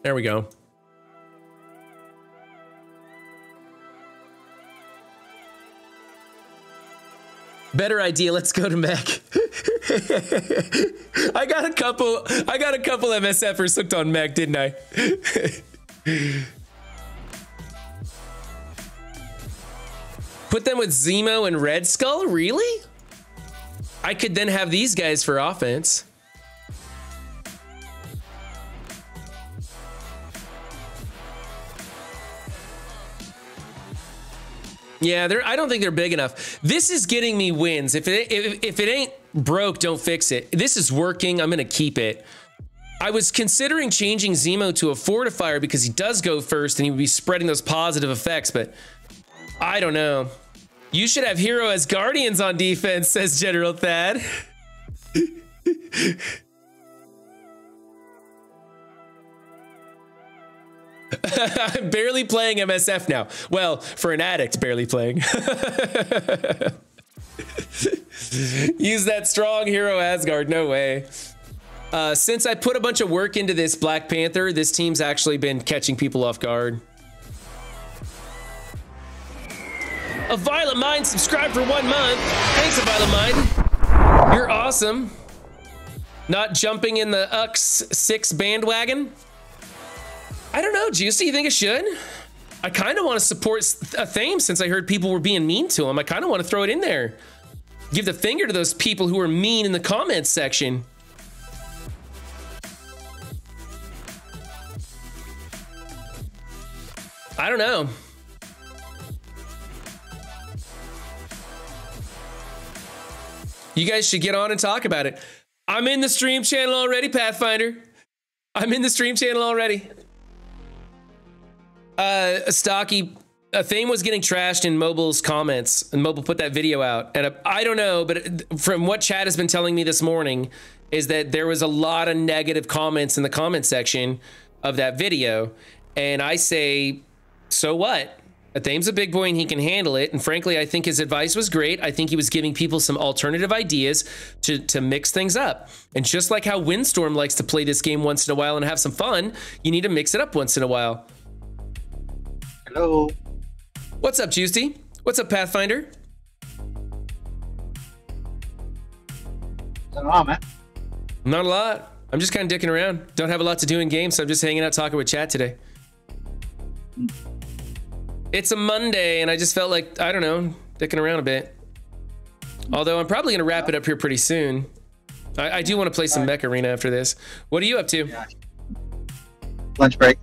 There we go. Better idea. Let's go to mech. I got a couple MSFers hooked on mech, didn't I? Put them with Zemo and Red Skull? Really? I could then have these guys for offense. Yeah, I don't think they're big enough. This is getting me wins. If it ain't broke, don't fix it. This is working. I'm gonna keep it. I was considering changing Zemo to a fortifier because he does go first and he would be spreading those positive effects, but I don't know. You should have Hero as Guardians on defense, says General Thad. I'm barely playing MSF now. Well, for an addict, barely playing. Use that strong Hero Asgard. No way. Since I put a bunch of work into this Black Panther, this team's actually been catching people off guard. A Violent Mind subscribed for 1 month. Thanks, A Violent Mind. You're awesome. Not jumping in the UX 6 bandwagon. I don't know, Juicy, you think I should? I kind of want to support a theme since I heard people were being mean to him. I kind of want to throw it in there. Give the finger to those people who are mean in the comments section. I don't know. You guys should get on and talk about it. I'm in the stream channel already, Pathfinder. I'm in the stream channel already. Stocky, Thame was getting trashed in Mobile's comments, and Mobile put that video out. And I don't know, but from what chat has been telling me this morning is that there was a lot of negative comments in the comment section of that video. And I say, so what? Thame's a big boy and he can handle it. And frankly, I think his advice was great. I think he was giving people some alternative ideas to mix things up. And just like how Windstorm likes to play this game once in a while and have some fun, you need to mix it up once in a while. Hello. What's up, Juicy? What's up, Pathfinder? What's going on, man? Not a lot. I'm just kind of dicking around. Don't have a lot to do in games, so I'm just hanging out talking with chat today. It's a Monday, and I just felt like, I don't know, dicking around a bit. Although I'm probably going to wrap it up here pretty soon. I do want to play some Mech Arena after this. What are you up to? Yeah. Lunch break.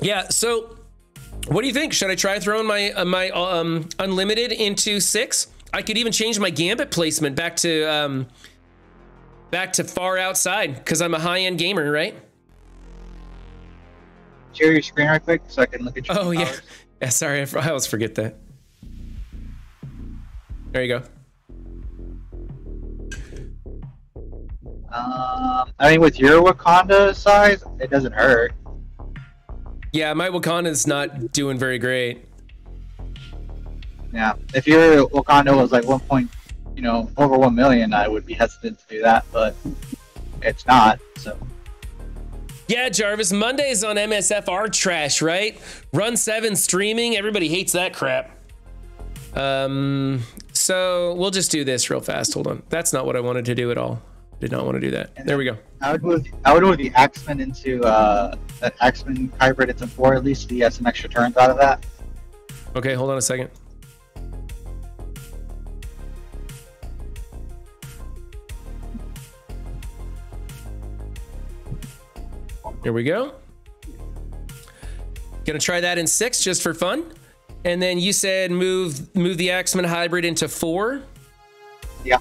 Yeah, so what do you think? Should I try throwing my unlimited into 6? I could even change my gambit placement back to far outside because I'm a high-end gamer, right? Share your screen right quick so I can look at your Oh, yeah. Yeah, sorry, I always forget that. There you go. I mean, with your Wakanda size, it doesn't hurt. Yeah, my Wakanda's not doing very great. Yeah, if your Wakanda was like over 1 million, I would be hesitant to do that, but it's not, so. Yeah, Jarvis, Mondays on MSF are trash, right? Run 7 streaming, everybody hates that crap. So we'll just do this real fast. Hold on. That's not what I wanted to do at all. Did not want to do that. There we go. I would move the Axeman into that Axeman hybrid into 4 at least, so you have some extra turns out of that. Okay, hold on a second. Here we go. Gonna try that in 6 just for fun. And then you said move the Axeman hybrid into 4. Yeah.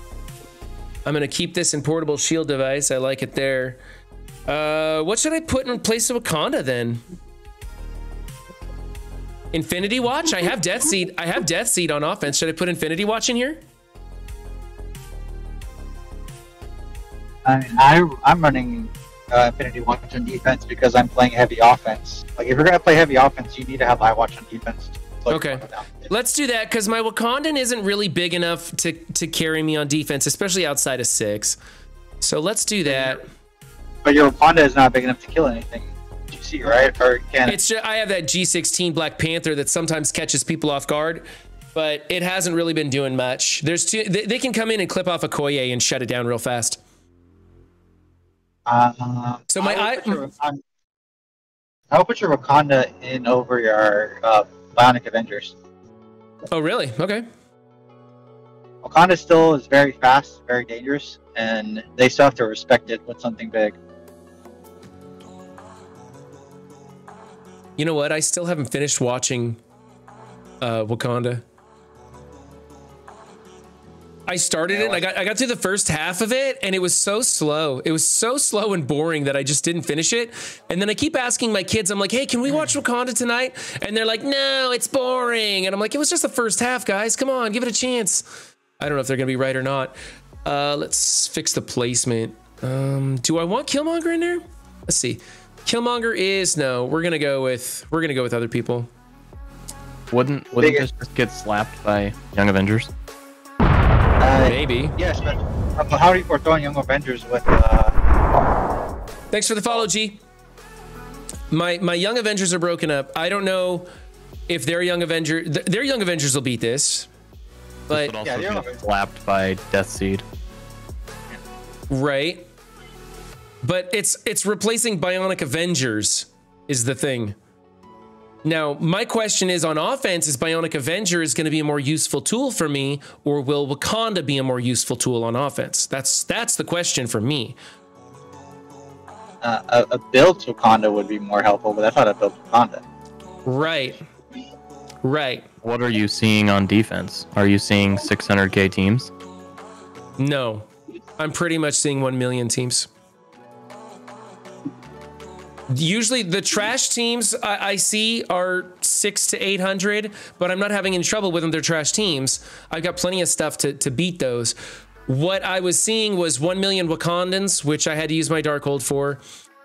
I'm gonna keep this in portable shield device. I like it there. What should I put in place of Wakanda then? Infinity Watch? I have Death Seed. I have Death Seed on offense. Should I put Infinity Watch in here? I mean, I'm running Infinity Watch on defense because I'm playing heavy offense. Like, if you're gonna play heavy offense, you need to have Eye Watch on defense. Okay, let's do that because my Wakandan isn't really big enough to carry me on defense, especially outside of 6. So let's do that. But your Wakanda is not big enough to kill anything. You see, right? Or can it's just, I have that G16 Black Panther that sometimes catches people off guard, but it hasn't really been doing much. There's two. They can come in and clip off a Koye and shut it down real fast. So I'll put your Wakanda in over your Bionic Avengers. Oh, really? Okay. Wakanda still is very fast, very dangerous, and they still have to respect it with something big. You know what? I still haven't finished watching Wakanda. I started it. I got through the first half of it, and it was so slow. It was so slow and boring that I just didn't finish it. And then I keep asking my kids, I'm like, hey, can we watch Wakanda tonight? And they're like, no, it's boring. And I'm like, it was just the first half, guys. Come on, give it a chance. I don't know if they're gonna be right or not. Let's fix the placement. Do I want Killmonger in there? Let's see. Killmonger is no. We're gonna go with other people. Wouldn't this just get slapped by Young Avengers? Maybe. Yes, but how are you for throwing Young Avengers with? Thanks for the follow, G. My Young Avengers are broken up. I don't know if their Young Avengers will beat this, but also get slapped by Death Seed. Right. But it's replacing Bionic Avengers is the thing. Now, my question is on offense, is Bionic Avengers going to be a more useful tool for me, or will Wakanda be a more useful tool on offense? That's the question for me. A build Wakanda would be more helpful, but that's not a build Wakanda. Right. Right. What are you seeing on defense? Are you seeing 600k teams? No. I'm pretty much seeing 1 million teams. Usually the trash teams I see are 600 to 800, but I'm not having any trouble with them. They're trash teams. I've got plenty of stuff to beat those. What I was seeing was 1 million Wakandans, which I had to use my Darkhold for.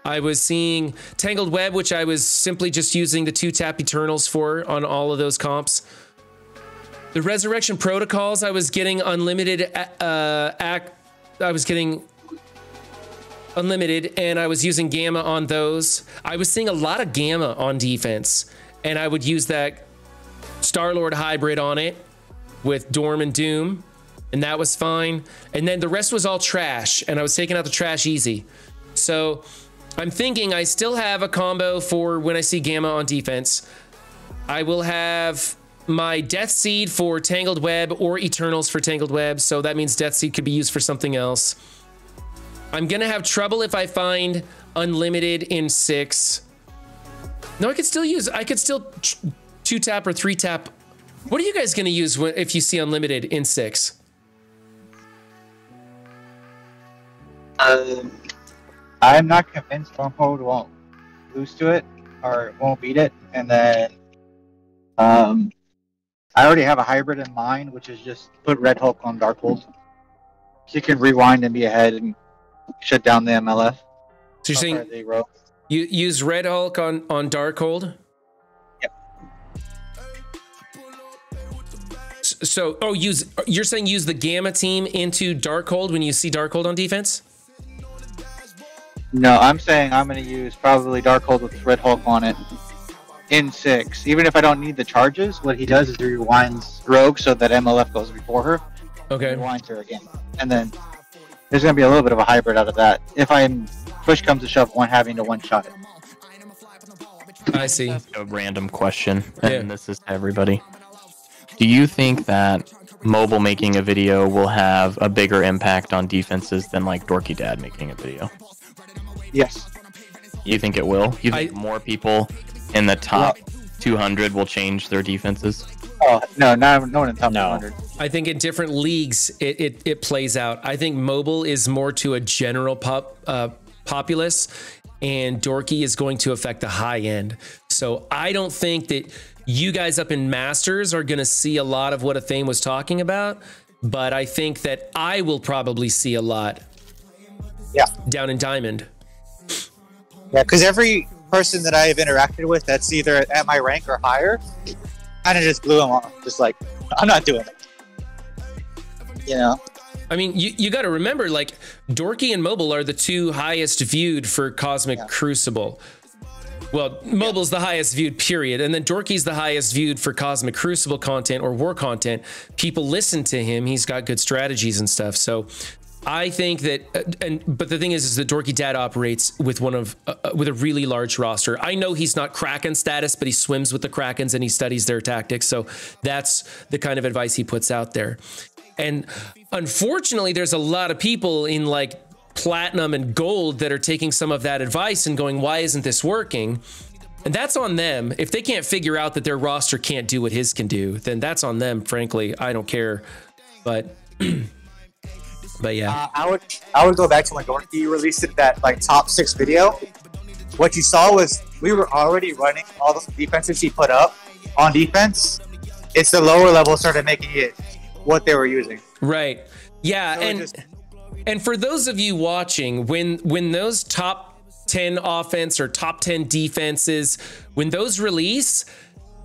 I was seeing Tangled Web, which I was simply just using the 2-tap Eternals for on all of those comps. The Resurrection Protocols, I was getting unlimited unlimited, and I was using Gamma on those. I was seeing a lot of Gamma on defense, and I would use that Star-Lord hybrid on it with Dorm and Doom, and that was fine. And then the rest was all trash, and I was taking out the trash easy. So I'm thinking I still have a combo for when I see Gamma on defense. I will have my Death Seed for Tangled Web or Eternals for Tangled Web, so that means Death Seed could be used for something else. I'm gonna have trouble if I find unlimited in 6. No, I could still 2-tap or 3-tap. What are you guys gonna use if you see unlimited in 6? I'm not convinced Stronghold won't lose to it or won't beat it. And then I already have a hybrid in mind, which is just put Red Hulk on Darkhold. So you can rewind and be ahead and shut down the MLF. So you're saying you use Red Hulk on Darkhold? Yep. So, you're saying use the Gamma team into Darkhold when you see Darkhold on defense? No, I'm saying I'm going to use probably Darkhold with Red Hulk on it in 6. Even if I don't need the charges, what he does is he rewinds Rogue so that MLF goes before her. Okay. Rewinds her again. And then there's going to be a little bit of a hybrid out of that. If push comes to shove, having to one-shot it. I see. A random question, and this is to everybody. Do you think that mobile making a video will have a bigger impact on defenses than like Dorky Dad making a video? Yes. You think it will? You think more people in the top 200 will change their defenses? Oh, no one in top 200. I think in different leagues it plays out. I think mobile is more to a general populace, and Dorky is going to affect the high end. So I don't think that you guys up in Masters are going to see a lot of what Athane was talking about, but I think that I will probably see a lot down in Diamond. Yeah, because every person that I've interacted with that's either at my rank or higher kind of just blew them off. Just like, I'm not doing it. You know? I mean, you got to remember, like, Dorky and Mobile are the 2 highest viewed for Cosmic Crucible. Well, mobile's the highest viewed, period. And then Dorky's the highest viewed for Cosmic Crucible content or war content. People listen to him. He's got good strategies and stuff. So I think that, but the thing is that Dorky Dad operates with with a really large roster. I know he's not Kraken status, but he swims with the Krakens and he studies their tactics. So that's the kind of advice he puts out there. And unfortunately, there's a lot of people in like platinum and gold that are taking some of that advice and going, why isn't this working? And that's on them. If they can't figure out that their roster can't do what his can do, then that's on them. Frankly, I don't care. But yeah, I would go back to when Dorky released it, that like top 6 video. What you saw was we were already running all the defenses he put up on defense. It's the lower level started making it what they were using. Right. Yeah. So and for those of you watching, when those top 10 offense or top 10 defenses, when those release,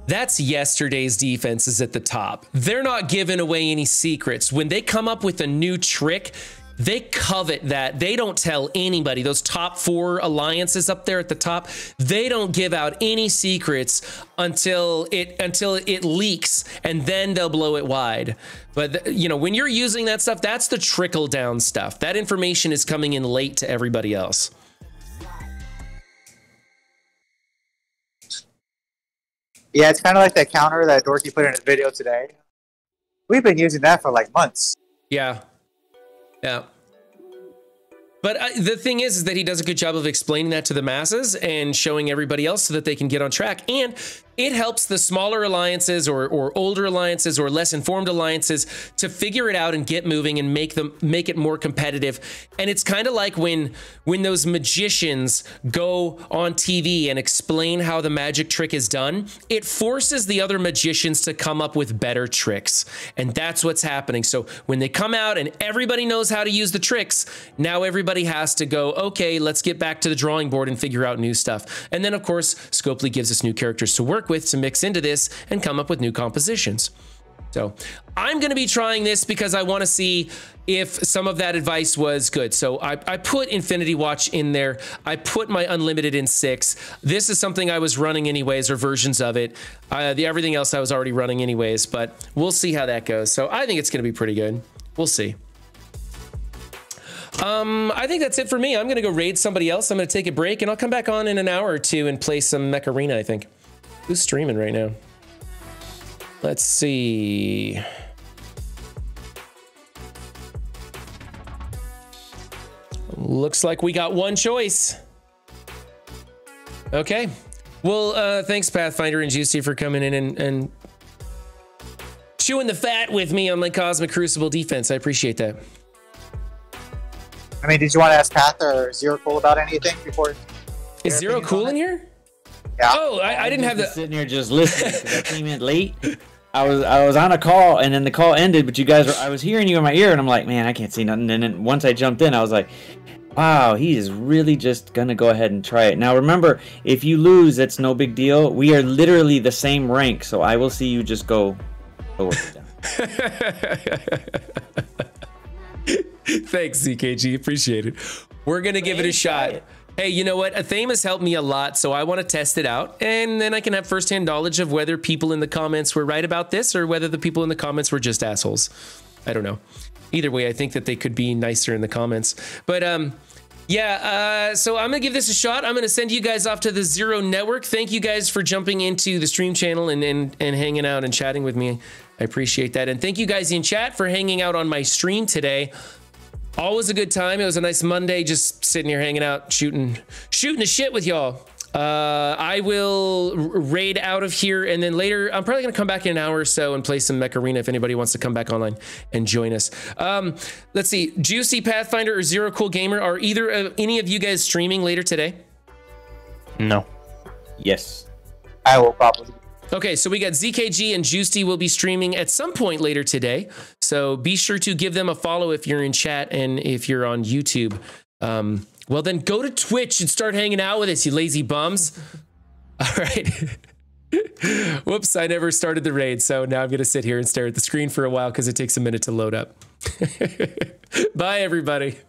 that's yesterday's defenses at the top. They're not giving away any secrets. When they come up with a new trick, they covet that. They don't tell anybody. Those top 4 alliances up there at the top, they don't give out any secrets until it leaks, and then they'll blow it wide. But you know, when you're using that stuff, that's the trickle down stuff. That information is coming in late to everybody else. Yeah, it's kind of like that counter that Dorky put in his video today. We've been using that for like months. Yeah. Yeah. But the thing is that he does a good job of explaining that to the masses and showing everybody else so that they can get on track. And it helps the smaller alliances or older alliances or less informed alliances to figure it out and get moving and make it more competitive. And it's kind of like when those magicians go on TV and explain how the magic trick is done, it forces the other magicians to come up with better tricks. And that's what's happening. So when they come out and everybody knows how to use the tricks, now everybody has to go, okay, let's get back to the drawing board and figure out new stuff. And then of course, Scopely gives us new characters to work with to mix into this and come up with new compositions. So I'm going to be trying this because I want to see if some of that advice was good. So I put Infinity Watch in there. I put my Unlimited in 6. This is something I was running anyways, or versions of it. Everything else I was already running anyways, but we'll see how that goes. So I think it's going to be pretty good. We'll see. I think that's it for me. I'm going to go raid somebody else. I'm going to take a break and I'll come back on in an hour or two and play some Mech Arena, I think. Who's streaming right now? Let's see. Looks like we got one choice. Okay. Well, thanks Pathfinder and Juicy for coming in and chewing the fat with me on my Cosmic Crucible defense. I appreciate that. I mean, did you want to ask Path or Zero Cool about anything before? Is Zero Cool in here? Yeah. Oh, I didn't have the sitting here just listening because I came in late. I was on a call and then the call ended, but you guys I was hearing you in my ear and I'm like, man, I can't see nothing. And then once I jumped in, I was like, wow, he is really just gonna go ahead and try it. Now remember, if you lose, it's no big deal. We are literally the same rank, so I will see you just go work it down. Thanks, ZKG. Appreciate it. We're gonna give it a shot. Hey, you know what? Athame has helped me a lot, so I want to test it out, and then I can have firsthand knowledge of whether people in the comments were right about this or whether the people in the comments were just assholes. I don't know. Either way, I think that they could be nicer in the comments. But yeah, so I'm gonna give this a shot. I'm gonna send you guys off to the Zero Network. Thank you guys for jumping into the stream channel and hanging out and chatting with me. I appreciate that. And thank you guys in chat for hanging out on my stream today. Always a good time. It was a nice Monday, just sitting here hanging out, shooting the shit with y'all. I will raid out of here, and then later I'm probably gonna come back in an hour or so and play some Mech Arena if anybody wants to come back online and join us. Let's see, Juicy, Pathfinder, or Zero Cool Gamer, are any of you guys streaming later today? No. Yes. I will probably. Okay, so we got ZKG and Juicy will be streaming at some point later today. So be sure to give them a follow if you're in chat and if you're on YouTube. Well, then go to Twitch and start hanging out with us, you lazy bums. All right. Whoops, I never started the raid, so now I'm going to sit here and stare at the screen for a while because it takes a minute to load up. Bye, everybody.